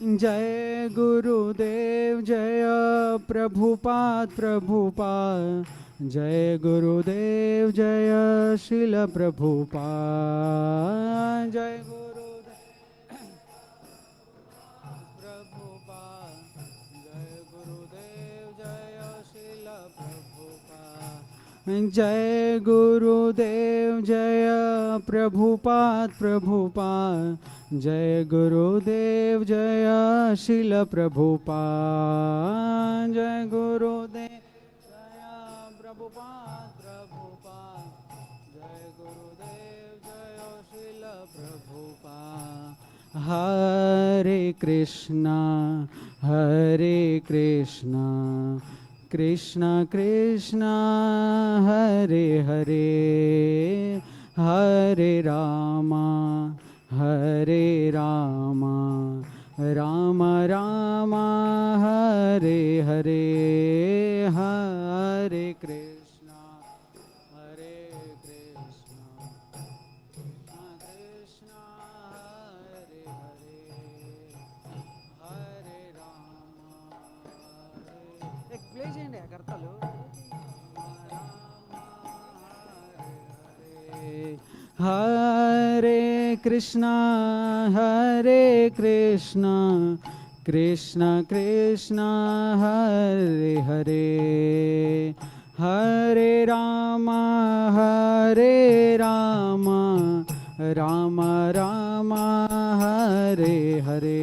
जय गुरुदेव जय प्रभुपाद प्रभुपाद जय गुरुदेव जय शिल प्रभुपाद जय गुरुदेव प्रभुपाद जय गुरुदेव जय शिल प्रभुपाद जय गुरुदेव जय प्रभुपाद प्रभुपाद जय गुरुदेव जय शिल प्रभुपाद जय गुरुदेव जय प्रभुपाद प्रभुपाद जय गुरुदेव जय शिल प्रभुपाद हरे कृष्णा कृष्ण कृष्ण हरे हरे हरे रामा राम राम हरे हरे हरे कृष्णा कृष्ण हरे हरे हरे राम एक प्ले చేయండి కర్తలు हरे कृष्णा कृष्ण कृष्ण हरे हरे हरे राम राम राम हरे हरे हरे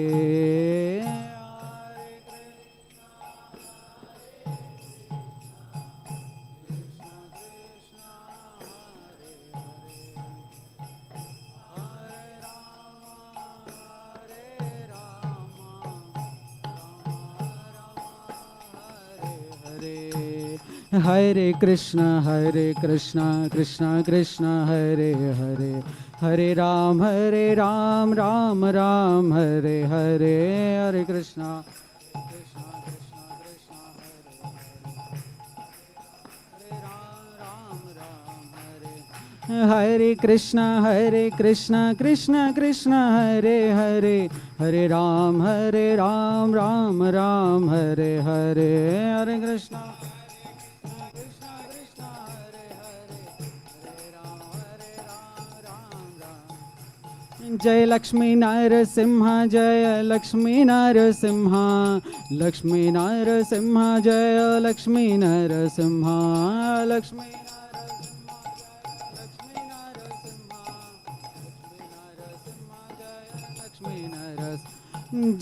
कृष्णा कृष्ण कृष्ण हरे हरे हरे राम राम राम हरे हरे हरे कृष्णा कृष्ण कृष्ण हरे कृष्णा कृष्ण कृष्ण हरे हरे हरे राम राम हरे हरे हरे कृष्णा जय लक्ष्मी नरसिंह जय लक्ष्मी नरसिंह लक्ष्मी नरसिंह जय लक्ष्मी नरसिंह लक्ष्मी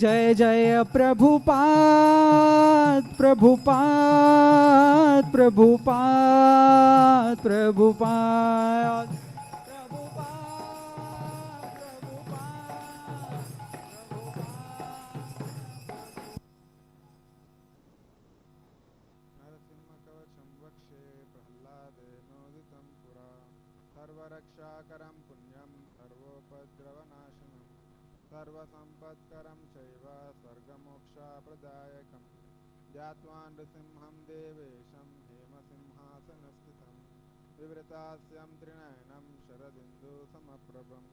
जय जय प्रभुपाद प्रभुपाद प्रभुपाद प्रभुपाद सर्वरक्षाकरं पुण्यं सर्वोपद्रवनाशनं सर्वसम्पत्करं चैव स्वर्गमोक्षप्रदायकं ध्यात्वा नृसिंहं देवेशं हेमसिंहासनस्थितं विवृतास्यं त्रिनयनं शरदिन्दुसमप्रभं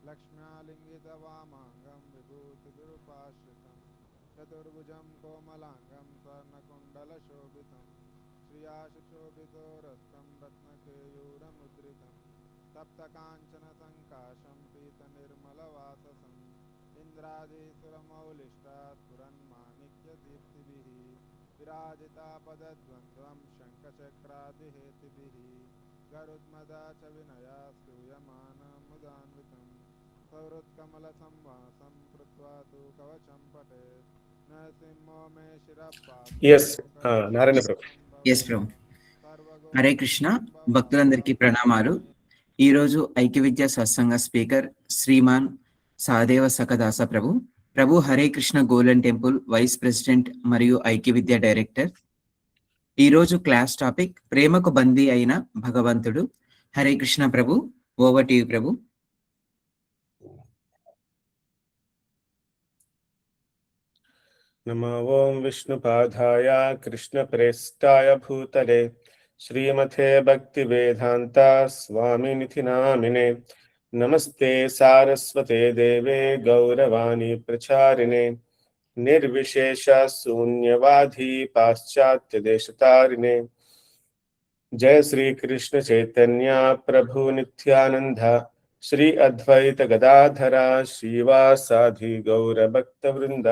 लक्ष्म्यालिङ्गितवामाङ्गं विभूतिदुरुपाश्रितं चतुर्भुजं कोमलाङ्गं स्वर्णकुण्डलशोभितं श्रियाशुशोभितोरस्तं रत्नकेयूरमुद्रितं तप्तकाञ्चन सङ्काशं पीतनिर्मलवाससं इन्द्रादिसुरमौलिष्टात् पुरन्माणिक्यदीप्तिभिः विराजितापदद्वन्द्वं शङ्खचक्रादिहेतिभिः गरुत्मदा च विनया स्तूयमानमुदान्वितं सौहृत्कमलसंवासं कृत्वा तु कवचं पठेत् नरसिंहो मे ఎస్ నారాయణ ప్రభు. ఎస్ ప్రభు. హరే కృష్ణ భక్తులందరికీ ప్రణామాలు. ఈరోజు ఐక్య విద్యా సత్సంగ speaker Shriman Sadeva Sakadasa Prabhu. Prabhu Hare Krishna golden temple vice president మరియు ఐక్య విద్యా డైరెక్టర్. ఈరోజు క్లాస్ టాపిక్ ప్రేమకు బందీ అయిన భగవంతుడు. హరే కృష్ణ ప్రభు, ఓవర్ టు యు ప్రభు. नमो ओं विष्णुपादाय कृष्णप्रेष्ठाय भूतले श्रीमते भक्तिवेदान्त स्वामिनिधि नामिने నమస్తే సారస్వతే దేవే గౌరవాణి ప్రచారిణే నిర్విశేష శూన్యవాది పాశ్చాత్య దేశతారిణే జయ శ్రీ కృష్ణ చైతన్య ప్రభు నిత్యానంద శ్రీ అద్వైత గదాధర శ్రీవాసాధి గౌర భక్త వృంద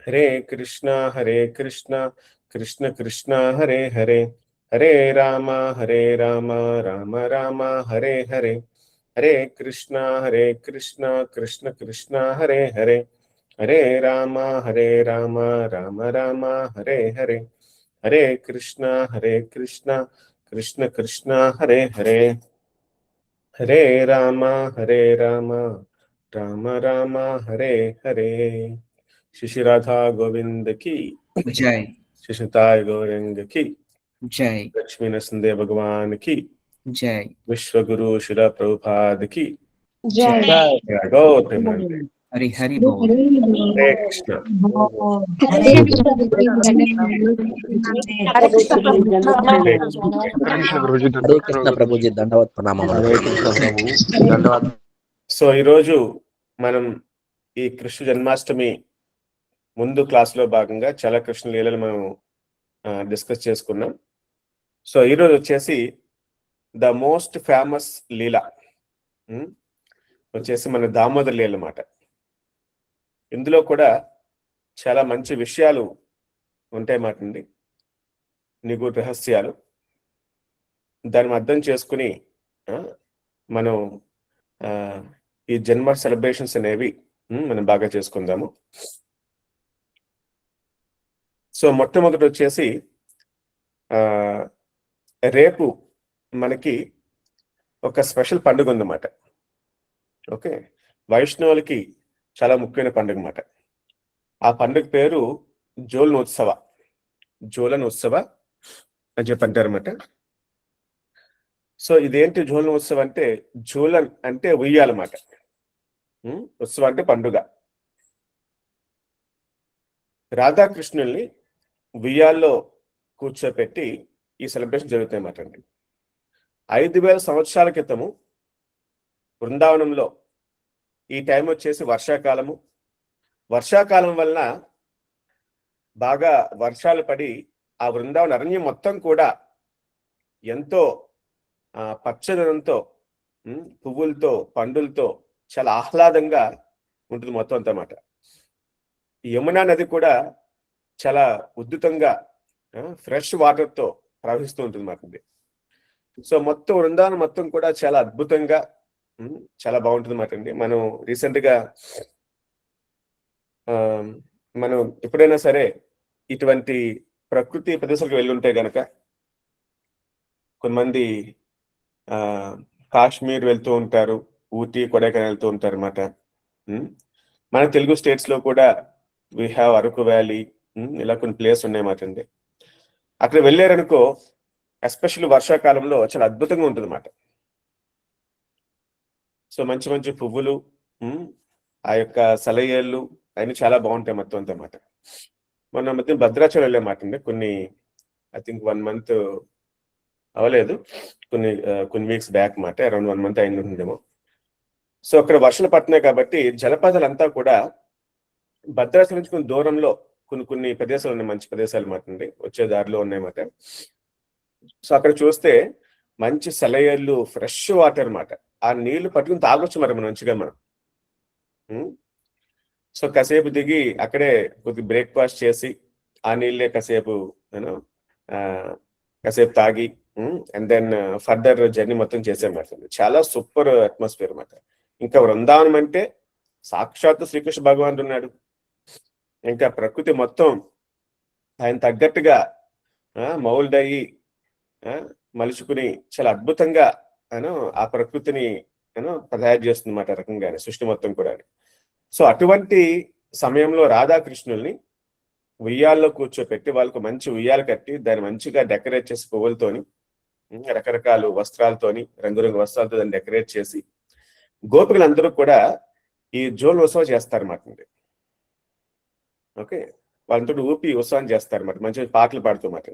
హరే కృష్ణ కృష్ణ కృష్ణ హరే హరే హరే రామ రామ రామ హరే హరే హరే కృష్ణ కృష్ణ కృష్ణ హరే హరే హరే రామ రామ రామ హరే హరే హరే కృష్ణ కృష్ణ కృష్ణ హరే హరే హరే రామ రామ హరే హరే శిశి రాధా గోవింద కి జై శిశుతాయ గౌరంగ కి జై లక్ష్మీ నరసింహ భగవాన్ కి జై విశ్వగురు శిల ప్రభుపాద్ కి జై హరి హరి బోల్. హరే కృష్ణ. హరే కృష్ణ ప్రభుజీ దండవత్ ప్రణామం. సో ఈరోజు మనం ఈ కృష్ణ జన్మాష్టమి ముందు క్లాసులో భాగంగా చాలా కృష్ణ లీలలు మనం డిస్కస్ చేసుకున్నాం. సో ఈరోజు వచ్చేసి ద మోస్ట్ ఫేమస్ లీల వచ్చేసి మన దామోదర్ లీల అన్నమాట. ఇందులో కూడా చాలా మంచి విషయాలు ఉంటాయి మాటండి, నిగూఢ రహస్యాలు. దాన్ని అర్థం చేసుకుని మనం ఈ జన్మ సెలబ్రేషన్స్ అనేవి మనం బాగా చేసుకుందాము. సో మొట్టమొదటి వచ్చేసి రేపు మనకి ఒక స్పెషల్ పండుగ ఉందన్నమాట. ఓకే, వైష్ణవులకి చాలా ముఖ్యమైన పండుగ అన్నమాట. ఆ పండుగ పేరు జోలన్ ఉత్సవ అని చెప్పి అంటారన్నమాట. సో ఇదేంటి జోలన్ ఉత్సవం అంటే, జోలన్ అంటే ఉయ్యాలన్నమాట, ఉత్సవం అంటే పండుగ. రాధాకృష్ణుల్ని ఉయ్యాల్లో కూర్చోపెట్టి ఈ సెలబ్రేషన్ జరుగుతాయి అన్నమాట అండి. 5000 సంవత్సరాల క్రితము బృందావనంలో ఈ టైం వచ్చేసి వర్షాకాలం వలన బాగా వర్షాలు పడి ఆ బృందావన అరణ్యం మొత్తం కూడా ఎంతో పచ్చదనంతో, పువ్వులతో, పండులతో చాలా ఆహ్లాదంగా ఉంటుంది మొత్తం అంతా అన్నమాట. యమునా నది కూడా చాలా ఉద్ధృతంగా ఫ్రెష్ వాటర్తో ప్రవహిస్తూ ఉంటుంది అన్నమాట. సో మొత్తం బృందావనం మొత్తం కూడా చాలా అద్భుతంగా చాలా బాగుంటుంది అన్నమాట అండి. మనం రీసెంట్గా మనం ఎప్పుడైనా సరే ఇటువంటి ప్రకృతి ప్రదేశాలకు వెళ్ళి ఉంటే గనక, కొంతమంది కాశ్మీర్ వెళ్తూ ఉంటారు, ఊటీ, కొడైకెనాల్ వెళ్తూ ఉంటారు అన్నమాట. మన తెలుగు స్టేట్స్ లో కూడా వీ హ్యావ్ అరకు వ్యాలీ, ఇలా కొన్ని ప్లేస్ ఉన్నాయన్నమాట అండి. అక్కడ వెళ్ళారనుకో, ఎస్పెషల్లీ వర్షాకాలంలో చాలా అద్భుతంగా ఉంటుంది అన్నమాట. సో మంచి మంచి పువ్వులు, ఆ యొక్క సలయేళ్ళు అన్ని చాలా బాగుంటాయి మొత్తం అంతా అన్నమాట. మొన్న మధ్య భద్రాచలం వెళ్ళామాట అండి. ఐ థింక్ 1 month అవ్వలేదు, కొన్ని వీక్స్ బ్యాక్ మాట, అరౌండ్ 1 month అయింది ఉంటుందేమో. సో అక్కడ వర్షాలు పడుతున్నాయి కాబట్టి జలపాతాలంతా కూడా భద్రాచలం నుంచి కొన్ని దూరంలో కొన్ని ప్రదేశాలు ఉన్నాయి, మంచి ప్రదేశాలు అన్నమాట అండి, వచ్చే దారిలో ఉన్నాయన్నమాట. సో అక్కడ చూస్తే మంచి సెలయేళ్ళు, ఫ్రెష్ వాటర్ అన్నమాట. ఆ నీళ్లు పట్టుకుని తాగొచ్చు మరి మంచిగా మనం. సో కాసేపు దిగి అక్కడే కొద్ది బ్రేక్ఫాస్ట్ చేసి ఆ నీళ్ళే కాసేపు తాగి అండ్ దెన్ ఫర్దర్ జర్నీ మొత్తం చేసేమాట. చాలా సూపర్ అట్మాస్ఫియర్ అన్నమాట. ఇంకా బృందావనం అంటే సాక్షాత్తు శ్రీకృష్ణ భగవానుడు ఉన్నాడు. ఇంకా ప్రకృతి మొత్తం ఆయన తగ్గట్టుగా మౌల్డ్ అయ్యి మలుచుకుని చాలా అద్భుతంగా ఆ ప్రకృతిని తయారు చేస్తుంది అన్నమాట రకంగానే, సృష్టి మొత్తం కూడా. సో అటువంటి సమయంలో రాధాకృష్ణుల్ని ఉయ్యాల్లో కూర్చోపెట్టి వాళ్ళకు మంచి ఉయ్యాలు కట్టి దాన్ని మంచిగా డెకరేట్ చేసి పువ్వులతోని, రకరకాల వస్త్రాలతోని, రంగురంగు వస్త్రాలతో దాన్ని డెకరేట్ చేసి గోపికలందరూ కూడా ఈ జోల్ ఉత్సవం చేస్తారన్నమాట. ఓకే, వాళ్ళంతా ఊపి ఉత్సవం చేస్తారన్నమాట, మంచి పాటలు పాడుతూ మాట.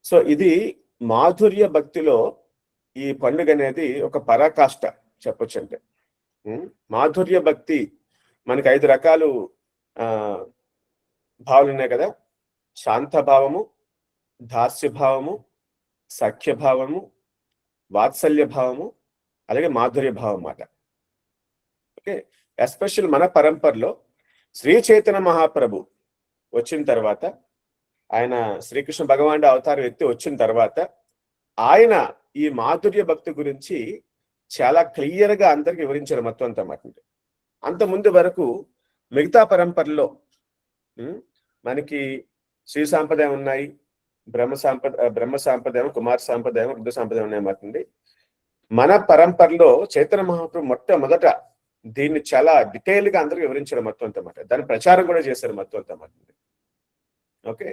సో ఇది మాధుర్య భక్తిలో ఈ పండుగ అనేది ఒక పరాకాష్ట చెప్పొచ్చు. అంటే మాధుర్య భక్తి మనకి 5 రకాలు భావాలు ఉన్నాయి కదా. శాంత భావము, దాస్య భావము, సఖ్య భావము, వాత్సల్య భావము, అలాగే మాధుర్య భావం అన్నమాట. ఓకే, ఎస్పెషల్ మన పరంపరలో శ్రీ చైతన్య మహాప్రభు వచ్చిన తర్వాత, ఆయన శ్రీకృష్ణ భగవానుడు అవతారం ఎత్తి వచ్చిన తర్వాత ఆయన ఈ మాధుర్య భక్తి గురించి చాలా క్లియర్ గా అందరికి వివరించారు మొత్తం అంతా మాట. అంత ముందు వరకు మిగతా పరంపరలో మనకి శ్రీ సాంప్రదాయం ఉన్నాయి, బ్రహ్మ సాంప్రదాయం, కుమార సాంప్రదాయం, రుద్ర సాంప్రదాయం ఉన్నాయి మాట్లాడి. మన పరంపరలో చైతన్య మహాప్రభు మొట్టమొదట దీన్ని చాలా డీటెయిల్ గా అందరికి వివరించారు మొత్తం అంతా మాట. దాని ప్రచారం కూడా చేశారు మొత్తం అంతా మాట. ఓకే,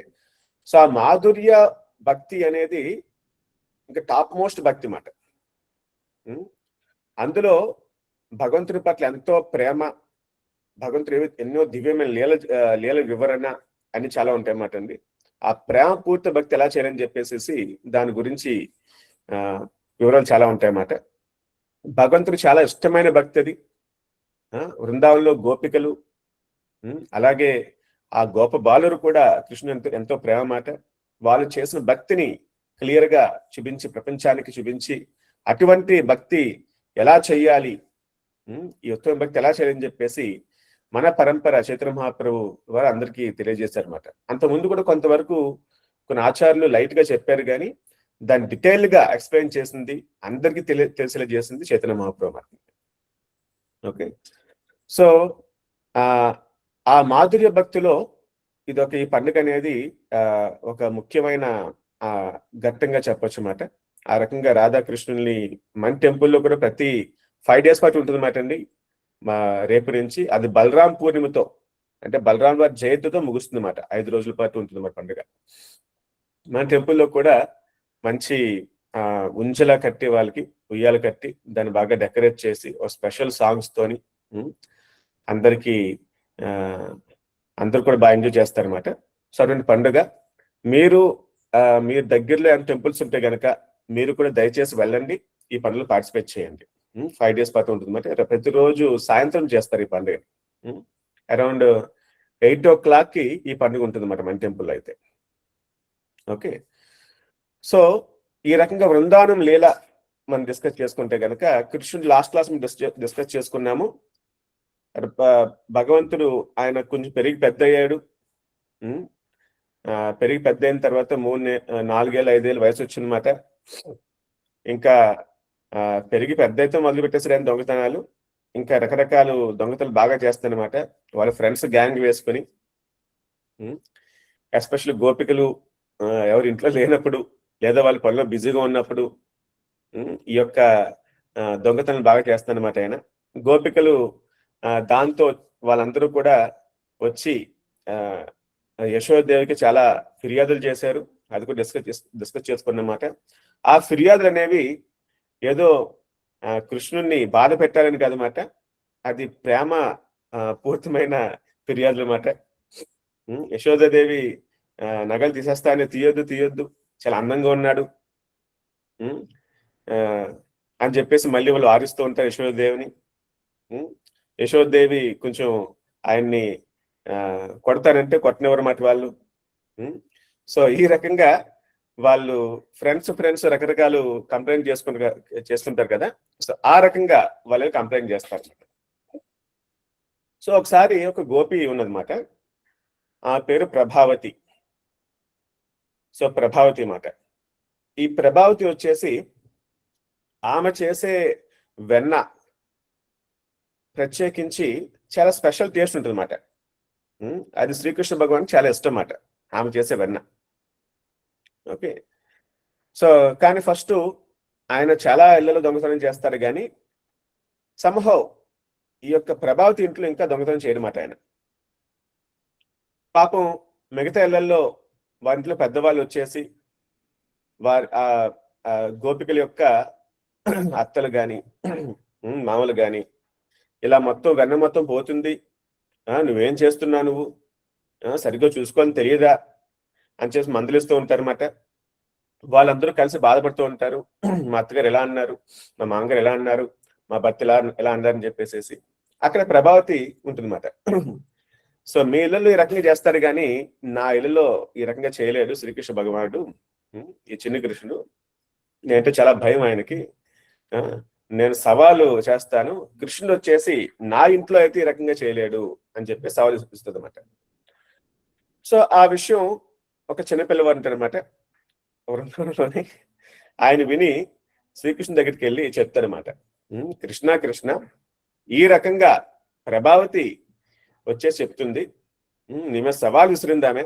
సో ఆ మాధుర్య భక్తి అనేది ఇంకా టాప్ మోస్ట్ భక్తి మాట. అందులో భగవంతుని పట్ల ఎంతో ప్రేమ, భగవంతుడు ఎన్నో దివ్యమైన లీల వివరణ అన్ని చాలా ఉంటాయి అన్నమాట అండి. ఆ ప్రేమ పూర్తి భక్తి ఎలా చేయాలని చెప్పేసి దాని గురించి వివరాలు చాలా ఉంటాయి అన్నమాట. భగవంతుడు చాలా ఇష్టమైన భక్తి అది. వృందావనంలో గోపికలు, అలాగే ఆ గోప బాలురు కూడా కృష్ణుడు ఎంతో ప్రేమ మాట. వాళ్ళు చేసిన భక్తిని క్లియర్ గా చూపించి, ప్రపంచానికి చూపించి, అటువంటి భక్తి ఎలా చెయ్యాలి, ఈ ఉత్తమ భక్తి ఎలా చేయాలని చెప్పేసి మన పరంపర చైతన్య మహాప్రభు వారు అందరికీ తెలియజేశారు అనమాట. అంతకుముందు కూడా కొంతవరకు కొన్ని ఆచార్యులు లైట్ గా చెప్పారు, కానీ దాన్ని డీటెయిల్ గా ఎక్స్ప్లెయిన్ చేసింది, అందరికీ తెలిసేలా చేసింది చైతన్య మహాప్రభు. ఓకే, సో ఆ మాధుర్య భక్తిలో ఇదొక ఈ పండుగ అనేది ఒక ముఖ్యమైన ఘట్టంగా చెప్పొచ్చు అన్నమాట. ఆ రకంగా రాధాకృష్ణుల్ని మన టెంపుల్లో కూడా ప్రతి 5 days పాటు ఉంటుంది అన్నమాట అండి. మా రేపు నుంచి అది బలరాం పూర్ణిమతో, అంటే బలరాం వారి జయంతితో ముగుస్తుంది అన్నమాట. 5 రోజుల పాటు ఉంటుంది అన్నమాట పండుగ. మన టెంపుల్లో కూడా మంచి ఉంజల కట్టి, వాళ్ళకి ఉయ్యాలు కట్టి, దాన్ని బాగా డెకరేట్ చేసి ఒక స్పెషల్ సాంగ్స్ తోని అందరూ కూడా బాగా ఎంజాయ్ చేస్తారనమాట. సో అటువంటి పండుగ మీరు దగ్గరలో ఏమైనా టెంపుల్స్ ఉంటే కనుక మీరు కూడా దయచేసి వెళ్ళండి, ఈ పండుగలో పార్టిసిపేట్ చేయండి. 5 days పాటు ఉంటుంది అన్నమాట. ప్రతిరోజు సాయంత్రం చేస్తారు ఈ పండుగ. అరౌండ్ 8 o'clock ఈ పండుగ ఉంటుంది అన్నమాట మన టెంపుల్లో అయితే. ఓకే, సో ఈ రకంగా వృందావనం లీల మనం డిస్కస్ చేసుకుంటే కనుక, కృష్ణుడు లాస్ట్ క్లాస్ డిస్కస్ చేసుకున్నాము. భగవంతుడు ఆయన కొంచెం పెరిగి పెద్ద అయ్యాడు. పెరిగి పెద్ద అయిన తర్వాత 4 ఏళ్ళు 5 ఏళ్ళు వయసు వచ్చిందన్నమాట. ఇంకా పెరిగి పెద్ద అయితే మొదలు పెట్టేసారు ఆయన దొంగతనాలు. ఇంకా రకరకాల దొంగతనాలు బాగా చేస్తారనమాట. వాళ్ళ ఫ్రెండ్స్ గ్యాంగ్ వేసుకొని, ఎస్పెషల్లీ గోపికలు ఎవరు ఇంట్లో లేనప్పుడు లేదా వాళ్ళ పనిలో బిజీగా ఉన్నప్పుడు ఈ యొక్క దొంగతనాలు బాగా చేస్తారనమాట ఆయన. గోపికలు దాంతో వాళ్ళందరూ కూడా వచ్చి యశోదేవికి చాలా ఫిర్యాదులు చేశారు. అది కూడా డిస్కస్ చేసుకున్నమాట. ఆ ఫిర్యాదులు అనేవి ఏదో కృష్ణుణ్ణి బాధ పెట్టాలని కాదన్నమాట, అది ప్రేమ పూర్తమైన ఫిర్యాదులు అన్నమాట. యశోదాదేవి నగలు తీసేస్తానే, తీయొద్దు చాలా అందంగా ఉన్నాడు అని చెప్పేసి మళ్ళీ వాళ్ళు ఆరిస్తూ ఉంటారు యశోదేవిని. యశోదేవి కొంచెం ఆయన్ని కొడతానంటే కొట్టనివ్వరు మాట వాళ్ళు. సో ఈ రకంగా వాళ్ళు ఫ్రెండ్స్ రకరకాలు కంప్లైంట్ చేస్తుంటారు కదా. సో ఆ రకంగా వాళ్ళు కంప్లైంట్ చేస్తారు అన్నమాట. సో ఒకసారి ఒక గోపి ఉన్నదన్నమాట, ఆ పేరు ప్రభావతి. సో ప్రభావతి మాట, ఈ ప్రభావతి వచ్చేసి ఆమె చేసే వెన్న ప్రత్యేకించి చాలా స్పెషల్ టేస్ట్ ఉంటుంది అన్నమాట. అది శ్రీకృష్ణ భగవాన్ చాలా ఇష్టం అన్నమాట ఆమె చేసే వెన్న. ఓకే, సో కానీ ఫస్ట్ ఆయన చాలా ఇళ్లలో దొంగతనం చేస్తారు, కానీ సంహౌ ఈ యొక్క ప్రభావతి ఇంట్లో ఇంకా దొంగతనం చేయడమాట ఆయన. పాపం మిగతా ఇళ్లలో వారింట్లో పెద్దవాళ్ళు వచ్చేసి వారి గోపికల యొక్క అత్తలు గాని మామలు గాని ఇలా మొత్తం వెన్న మొత్తం పోతుంది, నువ్వేం చేస్తున్నావు, నువ్వు సరిగ్గా చూసుకొని తెలియదా అని చేసి మందలిస్తూ ఉంటారన్నమాట. వాళ్ళందరూ కలిసి బాధపడుతూ ఉంటారు. మా అత్తగారు ఎలా అన్నారు, మా మామగారు ఎలా అన్నారు, మా భర్త ఎలా అన్నారని చెప్పేసి అక్కడ ప్రభావతి ఉంటుందన్నమాట. సో మీ ఇళ్ళలో ఈ రకంగా చేస్తారు కానీ నా ఇళ్ళలో ఈ రకంగా చేయలేడు శ్రీకృష్ణ భగవానుడు. ఈ చిన్న కృష్ణుడు, నేనంటే చాలా భయం ఆయనకి, నేను సవాలు చేస్తాను, కృష్ణుడు వచ్చేసి నా ఇంట్లో అయితే ఈ రకంగా చేయలేడు అని చెప్పి సవాలు చూపిస్తుంది అనమాట. సో ఆ విషయం ఒక చిన్నపిల్లవాడు ఉంటారనమాట వృందావనంలోనే. ఆయన విని శ్రీకృష్ణుని దగ్గరికి వెళ్ళి చెప్తారనమాట, కృష్ణ కృష్ణ ఈ రకంగా ప్రభావతి వచ్చేసి చెప్తుంది, నీ మీద సవాల్ విసిరిందామె,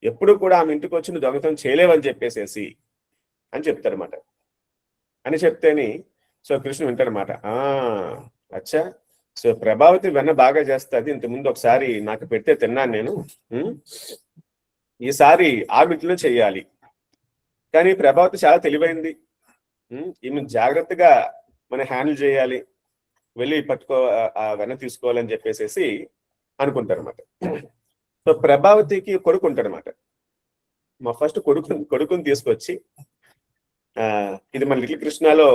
ఎప్పుడు కూడా ఆమె ఇంటికి వచ్చి నువ్వు దొంగతనం చేయలేవని చెప్పేసేసి అని చెప్తారన్నమాట. అని చెప్తేని సో కృష్ణుడు వింటారన్నమాట. అచ్చా, సో ప్రభావతి వెన్న బాగా చేస్తుంది, ఇంతకుముందు ఒకసారి నాకు పెడితే తిన్నాను నేను, ఈసారి ఆమె ఇంట్లో చెయ్యాలి. కానీ ప్రభావతి చాలా తెలివైంది, ఈమె జాగ్రత్తగా మనం హ్యాండిల్ చేయాలి, వెళ్ళి పట్టుకో ఆ వెన్న తీసుకోవాలని చెప్పేసి అనుకుంటారన్నమాట. సో ప్రభావతికి కొడుకు ఉంటాడనమాట. మా ఫస్ట్ కొడుకుని తీసుకొచ్చి ఇది మన లిటిల్ కృష్ణలో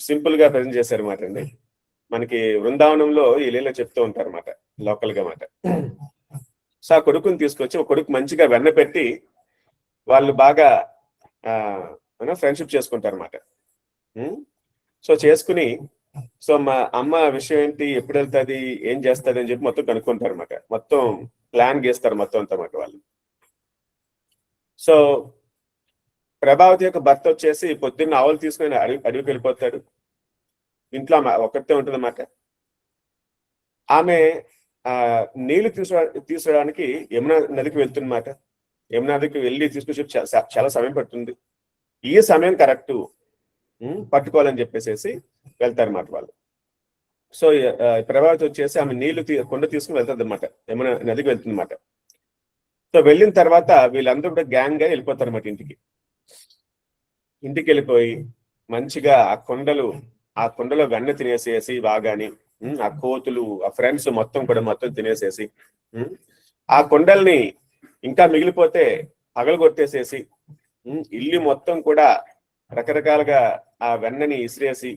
సింపుల్ గా ప్రజెంట్ చేశారన్నమాట అండి. మనకి బృందావనంలో ఈ లీల చెప్తూ ఉంటారు అన్నమాట, లోకల్ గా మాట. సో ఆ కొడుకుని తీసుకొచ్చి ఒక కొడుకు మంచిగా వెన్న పెట్టి వాళ్ళు బాగా ఫ్రెండ్షిప్ చేసుకుంటారు అన్నమాట. సో చేసుకుని సో మా అమ్మ విషయం ఏంటి, ఎప్పుడు వెళ్తుంది, ఏం చేస్తుంది అని చెప్పి మొత్తం కనుక్కుంటారు అనమాట. మొత్తం ప్లాన్ గీస్తారు మొత్తం అంతా మాట వాళ్ళు. సో ప్రభావతి యొక్క భర్త వచ్చేసి పొద్దున్న ఆవులు తీసుకుని అడవికి వెళ్ళిపోతాడు. ఇంట్లో ఆమె ఒక్కతే ఉంటుంది అన్నమాట. ఆమె నీళ్లు తీసుకురావడానికి యమునా నదికి వెళ్తుందన్నమాట. యమునా నదికి వెళ్ళి తీసుకొచ్చి చాలా సమయం పడుతుంది. ఈ సమయం కరెక్ట్ పట్టుకోవాలని చెప్పేసి వెళ్తారన్నమాట వాళ్ళు. సో ప్రభావతి వచ్చేసి ఆమె నీళ్లు కొండ తీసుకుని వెళ్తుంది అనమాట, యమునా నదికి వెళ్తుంది అనమాట. సో వెళ్ళిన తర్వాత వీళ్ళందరూ కూడా గ్యాంగ్ గా వెళ్ళిపోతారు అన్నమాట ఇంటికి వెళ్ళిపోయి మంచిగా ఆ కొండలో వెన్న తినేసేసి బాగాని, ఆ కోతులు ఆ ఫ్రెండ్స్ మొత్తం తినేసేసి, ఆ కొండల్ని ఇంకా మిగిలిపోతే పగలగొట్టేసేసి ఇల్లు మొత్తం కూడా రకరకాలుగా ఆ వెన్నని ఇసిరేసి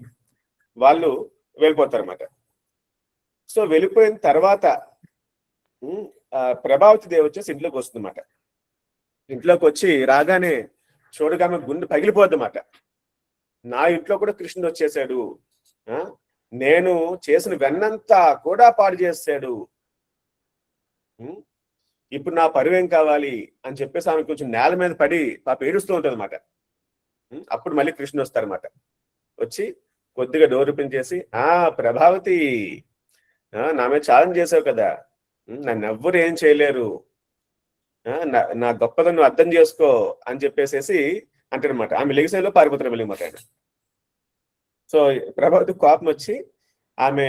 వాళ్ళు వెళ్ళిపోతారు అన్నమాట. సో వెళ్ళిపోయిన తర్వాత ప్రభావతి దేవి వచ్చేసి ఇంట్లోకి వస్తుందన్నమాట. ఇంట్లోకి వచ్చి రాగానే చూడగానే గుండె పగిలిపోద్ది అన్నమాట. నా ఇంట్లో కూడా కృష్ణుడు వచ్చేసాడు, నేను చేసిన వెన్నంతా కూడా పాడు చేసాడు, ఇప్పుడు నా పరువేం కావాలి అని చెప్పేసి ఆమె కొంచెం నేల మీద పడి పాప ఏడుస్తూ ఉంటుంది అన్నమాట. అప్పుడు మళ్ళీ కృష్ణుడు వస్తారన్నమాట. వచ్చి కొద్దిగా డోర్ ఓపెన్ చేసి, ప్రభావతి నా మీద ఛాలెంజ్ చేసావు కదా, నన్ను ఎవ్వరు ఏం చేయలేరు, నా గొప్పదను అర్థం చేసుకో అని చెప్పేసి అంటారనమాట. ఆమె లెగిసేలో పారిపోతారు మళ్ళీ మాట ఆయన. సో ప్రభావతి కోపం వచ్చి ఆమె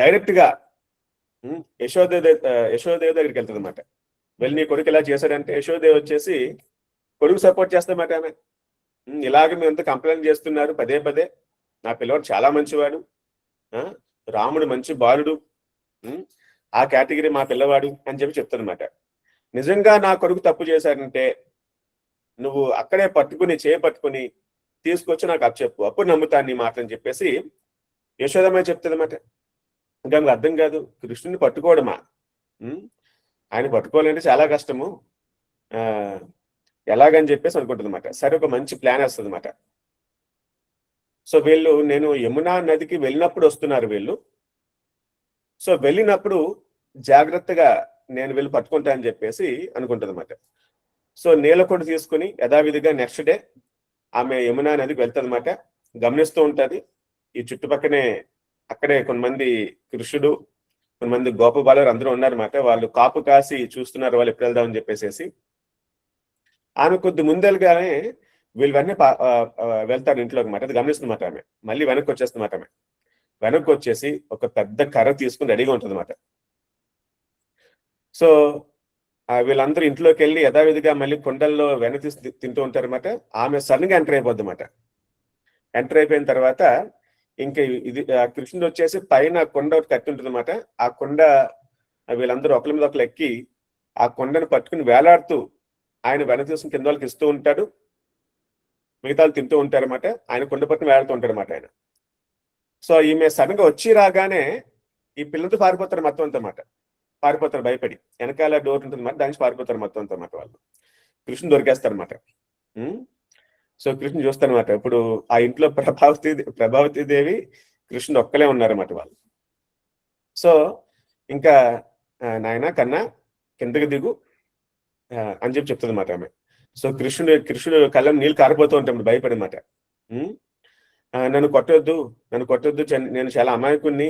డైరెక్ట్ గా యశోదేవి దగ్గరికి వెళ్తుంది అనమాట. వెళ్ళి నీ కొడుకు ఇలా చేశాడంటే యశోదేవి వచ్చేసి కొడుకు సపోర్ట్ చేస్తామాట. ఆమె ఇలాగే మీరు ఎంత కంప్లైంట్ చేస్తున్నారు పదే పదే, నా పిల్లవాడు చాలా మంచివాడు, రాముడు మంచి బాలుడు, ఆ కేటగిరీ మా పిల్లవాడు అని చెప్పి చెప్తానమాట. నిజంగా నా కొడుకు తప్పు చేశాడంటే నువ్వు అక్కడే పట్టుకుని తీసుకొచ్చి నాకు అప్పచెప్పు, అప్పుడు నమ్ముతాను నీ మాటని చెప్పేసి యశోదమ్మ చెప్తుందన్నమాట. ఇంకా అర్థం కాదు, కృష్ణుని పట్టుకోవడమా, ఆయన పట్టుకోవాలంటే చాలా కష్టము, ఎలాగని చెప్పేసి అనుకుంటుంది అనమాట. సరే ఒక మంచి ప్లాన్ వస్తుంది అనమాట. సో నేను యమునా నదికి వెళ్ళినప్పుడు వస్తున్నారు వీళ్ళు. సో వెళ్ళినప్పుడు జాగ్రత్తగా నేను వెళ్ళి పట్టుకుంటా అని చెప్పేసి అనుకుంటుంది అనమాట. సో నీలకొండ తీసుకుని యథావిధిగా నెక్స్ట్ డే ఆమె యమునా నదికి వెళ్తుంది అనమాట. గమనిస్తూ ఉంటుంది ఈ చుట్టుపక్కనే, అక్కడే కొంతమంది కృష్ణుడు, కొంతమంది గోపబాలు అందరూ ఉన్నారన్నమాట. వాళ్ళు కాపు కాసి చూస్తున్నారు వాళ్ళు ఎప్పుడు వెళ్దామని చెప్పేసి. ఆమె కొద్ది ముందెలుగానే వీళ్ళు వెళ్తారు ఇంట్లోకి మాట. అది గమనిస్తుందన్నమాట. ఆమె మళ్ళీ వెనక్కి వచ్చేస్తుందన్నమాట. ఆమె వెనక్కి వచ్చేసి ఒక పెద్ద కర్ర తీసుకుని రెడీగా ఉంటుంది అన్నమాట. సో వీళ్ళందరూ ఇంట్లోకి వెళ్ళి యథావిధిగా మళ్ళీ కొండల్లో వెన తీసి తింటూ ఉంటారన్నమాట. ఆమె సడన్ గా ఎంటర్ అయిపోద్ది అన్నమాట. ఎంటర్ అయిపోయిన తర్వాత ఇంకా ఇది కృష్ణుడు వచ్చేసి పైన కొండ ఒకటి కట్టి ఉంటుంది అన్నమాట. ఆ కొండ వీళ్ళందరూ ఒకరి మీద ఒకరు ఎక్కి ఆ కొండను పట్టుకుని వేలాడుతూ ఆయన వెన తీసుకుని కింద వాళ్ళకి ఇస్తూ ఉంటాడు, మిగతా వాళ్ళు తింటూ ఉంటారన్నమాట. ఆయన కుండ పట్టుకుని వేడుతూ ఉంటారన్నమాట ఆయన. సో ఈమె సడన్ గా వచ్చి రాగానే ఈ పిల్లలతో పారిపోతారు మొత్తం అంతా అన్నమాట. పారిపోతారు భయపడి, వెనకాల డోర్ ఉంటుంది అన్నమాట, దానికి పారిపోతారు మొత్తం అంతా అన్నమాట. వాళ్ళు కృష్ణుడు దొరికేస్తారన్నమాట. సో కృష్ణుడు చూస్తారన్నమాట. ఇప్పుడు ఆ ఇంట్లో ప్రభావతి దేవి కృష్ణుడు ఒక్కలే ఉన్నారన్నమాట వాళ్ళు. సో ఇంకా నాయన కన్నా కిందకి దిగు అని చెప్తుంది అన్నమాట ఆమె. సో కృష్ణుడు కళ్ళం నీళ్ళు కారిపోతూ ఉంటాడు భయపడి అన్నమాట. నన్ను కొట్టొద్దు, నేను చాలా అమాయకుణ్ణి,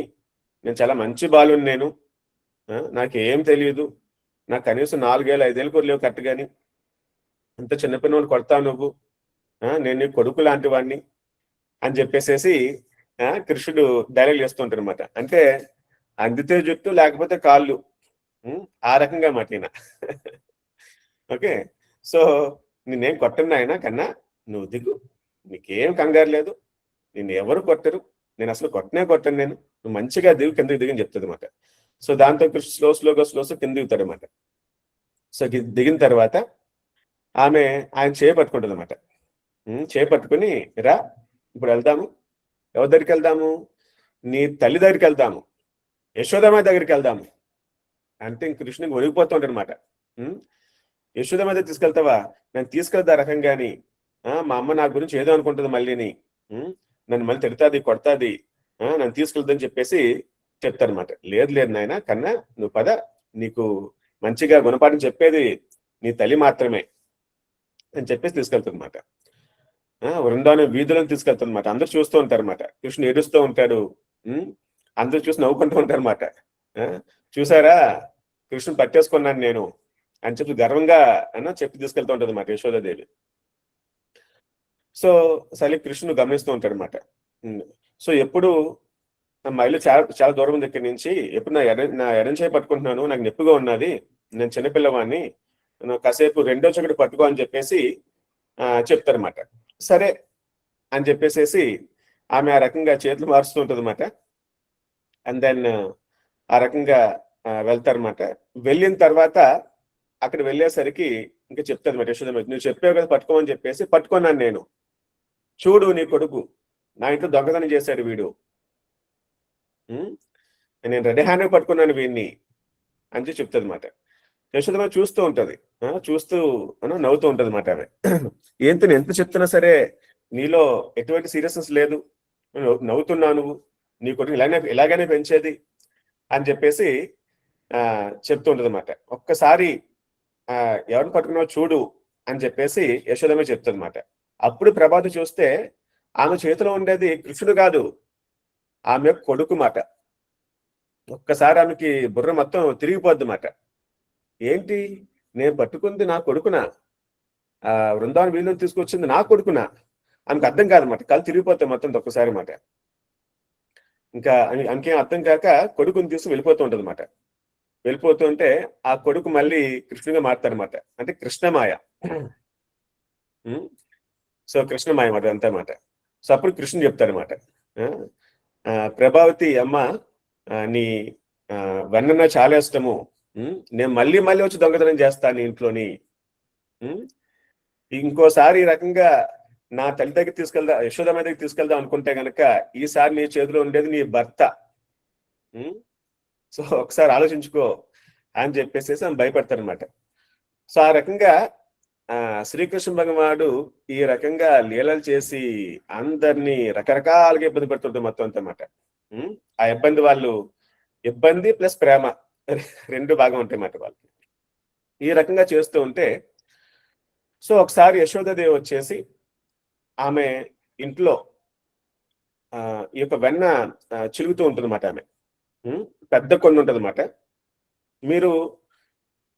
నేను చాలా మంచి బాలుని, నేను నాకేం తెలియదు, నాకు కనీసం 4 ఏళ్ళు 5 ఏళ్ళు కూడా లేవు కరెక్ట్ గాని, అంత చిన్నపిల్లలు కొడతావు నువ్వు, నేను నీ కొడుకు లాంటి వాడిని అని చెప్పేసేసి కృష్ణుడు డైలాగ్ చేస్తూ ఉంటాడు అనమాట. అంటే అందితే జుట్టు లేకపోతే కాళ్ళు, ఆ రకంగా మాట ఈయన. ఓకే, సో నేనేం కొట్టను ఆయన కన్నా, నువ్వు దిగు, నీకేం కంగారు లేదు, నిన్ను ఎవరు కొట్టరు, నేను అసలు కొట్టను నేను, నువ్వు మంచిగా దిగు, కిందకి దిగని చెప్తుంది అనమాట. సో దాంతో కృష్ణ స్లోగా కింద దిగుతాడు అనమాట. సో దిగిన తర్వాత ఆమె ఆయన చేపట్టుకుంటుంది అనమాట. చేపట్టుకుని రా ఇప్పుడు వెళ్దాము, ఎవరి దగ్గరికి వెళ్దాము, నీ తల్లి దగ్గరికి వెళ్దాము, యశోదమ్మ దగ్గరికి వెళ్దాము అంటే కృష్ణునికి ఒరిగిపోతూ ఉంటాడు అనమాట. యశోదమ్మ దగ్గర తీసుకెళ్తావా, నేను తీసుకెళ్తా రకంగాని, మా అమ్మ నా గురించి ఏదో అనుకుంటుంది మళ్ళీని, నన్ను మళ్ళీ తిడతాది కొడతాది, నన్ను తీసుకెళ్తాదని చెప్పేసి చెప్తారనమాట. లేదు నాయన కన్నా, నువ్వు పద, నీకు మంచిగా గుణపాఠం చెప్పేది నీ తల్లి మాత్రమే అని చెప్పేసి తీసుకెళ్తారనమాట. వృందావనం వీధులను తీసుకెళ్తారనమాట. అందరూ చూస్తూ ఉంటారన్నమాట. కృష్ణుడు ఏడుస్తూ ఉంటాడు, అందరూ చూసి నవ్వుకుంటూ ఉంటారన్నమాట. చూసారా కృష్ణుడు పట్టేసుకున్నాను నేను అని చెప్పి గర్వంగా చెప్పి తీసుకెళ్తూ ఉంటుంది అన్నమాట యశోదాదేవి. సో సరే కృష్ణుడు గమనిస్తూ ఉంటాడు అనమాట. సో ఎప్పుడు మా ఇల్లు చాలా దూరం ఉంది ఇక్కడి నుంచి, ఎప్పుడు నా ఎడం చేయి పట్టుకుంటున్నాను, నాకు నొప్పిగా ఉన్నది, నేను చిన్నపిల్లవాడిని, కాసేపు రెండో చెగడు పట్టుకో అని చెప్పేసి చెప్తారన్నమాట. సరే అని చెప్పేసేసి ఆమె ఆ రకంగా చేతులు మారుస్తూ ఉంటుంది అనమాట. అండ్ దెన్ ఆ రకంగా వెళ్తారన్నమాట. వెళ్ళిన తర్వాత అక్కడ వెళ్ళేసరికి ఇంకా చెప్తాను అనమాట యశోదమ్మ, నువ్వు చెప్పావు కదా పట్టుకోమని చెప్పేసి, పట్టుకున్నాను నేను, చూడు నీ కొడుకు నా ఇంట్లో దొంగతనం చేశాడు వీడు, నేను రెడీ హ్యాండ్ పట్టుకున్నాను వీడిని అని చెప్తుంది అనమాట. యశోదమ్మ చూస్తూ ఉంటది, చూస్తూ నవ్వుతూ ఉంటది అనమాట. ఆమె ఏంటి ఎంత చెప్తున్నా సరే నీలో ఎటువంటి సీరియస్నెస్ లేదు, నవ్వుతున్నావు నువ్వు, నీ కొడుకు ఇలాగనే పెంచేది అని చెప్పేసి చెప్తూ ఉంటది అనమాట. ఒక్కసారి ఎవరిని పట్టుకున్నావు చూడు అని చెప్పేసి యశోదమ్మ చెప్తుంది అనమాట. అప్పుడు ప్రభాతి చూస్తే ఆమె చేతిలో ఉండేది కృష్ణుడు కాదు, ఆమె కొడుకు మాట. ఒక్కసారి ఆమెకి బుర్ర మొత్తం తిరిగిపోద్ది మాట. ఏంటి నేను పట్టుకుంది నా కొడుకునా, వృందావన వీళ్ళని తీసుకొచ్చింది నా కొడుకునా, ఆమెకు అర్థం కాదన్నమాట. కళ్ళు తిరిగిపోతాయి మొత్తం ఒక్కసారి మాట. ఇంకా ఆమెకేం అర్థం కాక కొడుకుని తీసుకు వెళ్ళిపోతూ ఉంటుంది అన్నమాట. వెళ్ళిపోతుంటే ఆ కొడుకు మళ్ళీ కృష్ణుగా మారుతారన్నమాట. అంటే కృష్ణమాయ. సో కృష్ణమాయ మాట అంతా మాట. సో అప్పుడు కృష్ణుడు చెప్తారన్నమాట, ప్రభావతి అమ్మ నీ వెన్న చాలా ఇష్టము, నేను మళ్ళీ వచ్చి దొంగతనం చేస్తాను ఇంట్లోని, ఇంకోసారి ఈ రకంగా నా తల్లి దగ్గర తీసుకెళ్దా, యశోదమ్మ దగ్గర తీసుకెళ్దాం అనుకుంటే గనక ఈసారి నీ చేతిలో ఉండేది నీ భర్త, సో ఒకసారి ఆలోచించుకో అని చెప్పేసి ఆమె భయపడతారనమాట. సో ఆ రకంగా శ్రీకృష్ణ భగవానుడు ఈ రకంగా లీలలు చేసి అందరినీ రకరకాలుగా ఇబ్బంది పెడుతుంటారు మొత్తం అంతమాట. ఆ ఇబ్బంది ప్లస్ ప్రేమ రెండు బాగా ఉంటాయి అన్నమాట వాళ్ళకి. ఈ రకంగా చేస్తూ ఉంటే సో ఒకసారి యశోదాదేవి వచ్చేసి ఆమె ఇంట్లో ఈ యొక్క వెన్న చిలుగుతూ ఉంటుంది అన్నమాట. ఆమె పెద్ద కొండ ఉంటుంది అన్నమాట. మీరు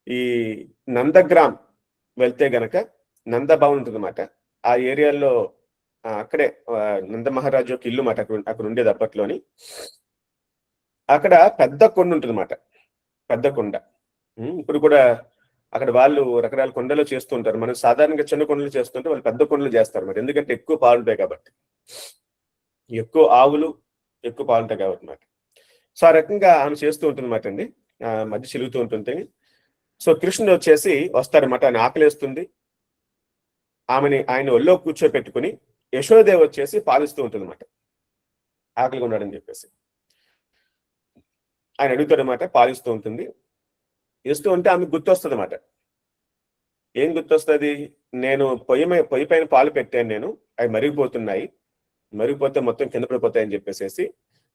ఈ నందగ్రామ్ వెళ్తే గనక నందభవన్ ఉంటుంది అన్నమాట. ఆ ఏరియాలో అక్కడే నంద మహారాజు యొక్క ఇల్లు మాట అక్కడ ఉండేది అప్పట్లోని. అక్కడ పెద్ద కొండ ఉంటుంది అన్నమాట, పెద్ద కొండ. ఇప్పుడు కూడా అక్కడ వాళ్ళు రకరకాల కొండలు చేస్తూ ఉంటారు. మనం సాధారణంగా చిన్న కొండలు చేస్తుంటే వాళ్ళు పెద్ద కొండలు చేస్తారు మరి, ఎందుకంటే ఎక్కువ పాలు ఉంటాయి కాబట్టి, ఎక్కువ ఆవులు ఎక్కువ పాలు ఉంటాయి కాబట్టి అన్నమాట. సో ఆ రకంగా ఆమె చేస్తూ ఉంటుంది అన్నమాట అండి. మధ్య చిలుగుతూ ఉంటుంది. సో కృష్ణుడు వచ్చేసి వస్తారన్నమాట. ఆయన ఆకలేస్తుంది, ఆయన ఒళ్ళో కూర్చోపెట్టుకుని యశోదేవి వచ్చేసి పాలిస్తూ ఉంటుంది అనమాట. ఆకలిగా ఉన్నాడని చెప్పేసి ఆయన అడుగుతాడనమాట, పాలిస్తూ ఉంటుంది. ఇస్తూ ఉంటే ఆమె గుర్తొస్తుంది అనమాట. ఏం గుర్తొస్తుంది? నేను పొయ్యి పైన పాలు పెట్టాను, నేను అవి మరిగిపోతున్నాయి, మరిగిపోతే మొత్తం కింద పడిపోతాయని చెప్పేసి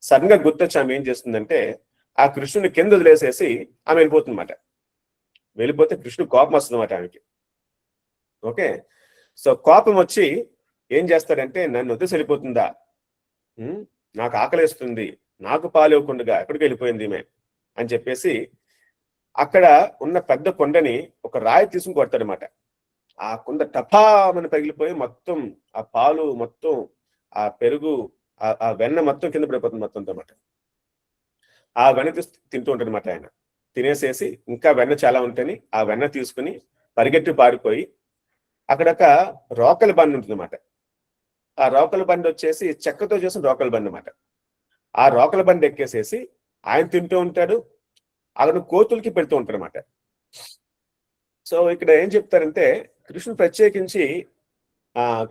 సడన్ గా గుర్తొచ్చి ఆమె ఏం చేస్తుందంటే ఆ కృష్ణుని కింద వదిలేసేసి ఆమె వెళ్ళిపోతుందన్నమాట. వెళ్ళిపోతే కృష్ణుడు కోపం వస్తుంది అన్నమాట ఆమెకి. ఓకే, సో కోపం వచ్చి ఏం చేస్తాడంటే, నన్ను వదిలేసి వెళ్ళిపోతుందా, నాకు ఆకలిస్తుంది, నాకు పాలు ఇవ్వకుండా ఎక్కడికి వెళ్ళిపోయింది ఈమె అని చెప్పేసి అక్కడ ఉన్న పెద్ద కొండని ఒక రాయి తీసుకుని కొడతాడనమాట. ఆ కొండ టపామని పగిలిపోయి మొత్తం ఆ పాలు మొత్తం, ఆ పెరుగు, ఆ వెన్న మొత్తం కింద పడిపోతుంది మొత్తం అన్నమాట. ఆ వెన్న తింటూ ఉంటాడు అనమాట. ఆయన తినేసేసి ఇంకా వెన్న చాలా ఉంటుంది, ఆ వెన్న తీసుకుని పరిగెట్టి పారిపోయి అక్కడ ఒక రోకల బండి ఉంటుంది అన్నమాట. ఆ రోకల బండి వచ్చేసి చెక్కతో చేసిన రోకల బండి అన్నమాట. ఆ రోకల బండి ఎక్కేసేసి ఆయన తింటూ ఉంటాడు, అక్కడ కోతులకి పెడుతూ ఉంటాడు అనమాట. సో ఇక్కడ ఏం చెప్తారంటే, కృష్ణుడు ప్రత్యేకించి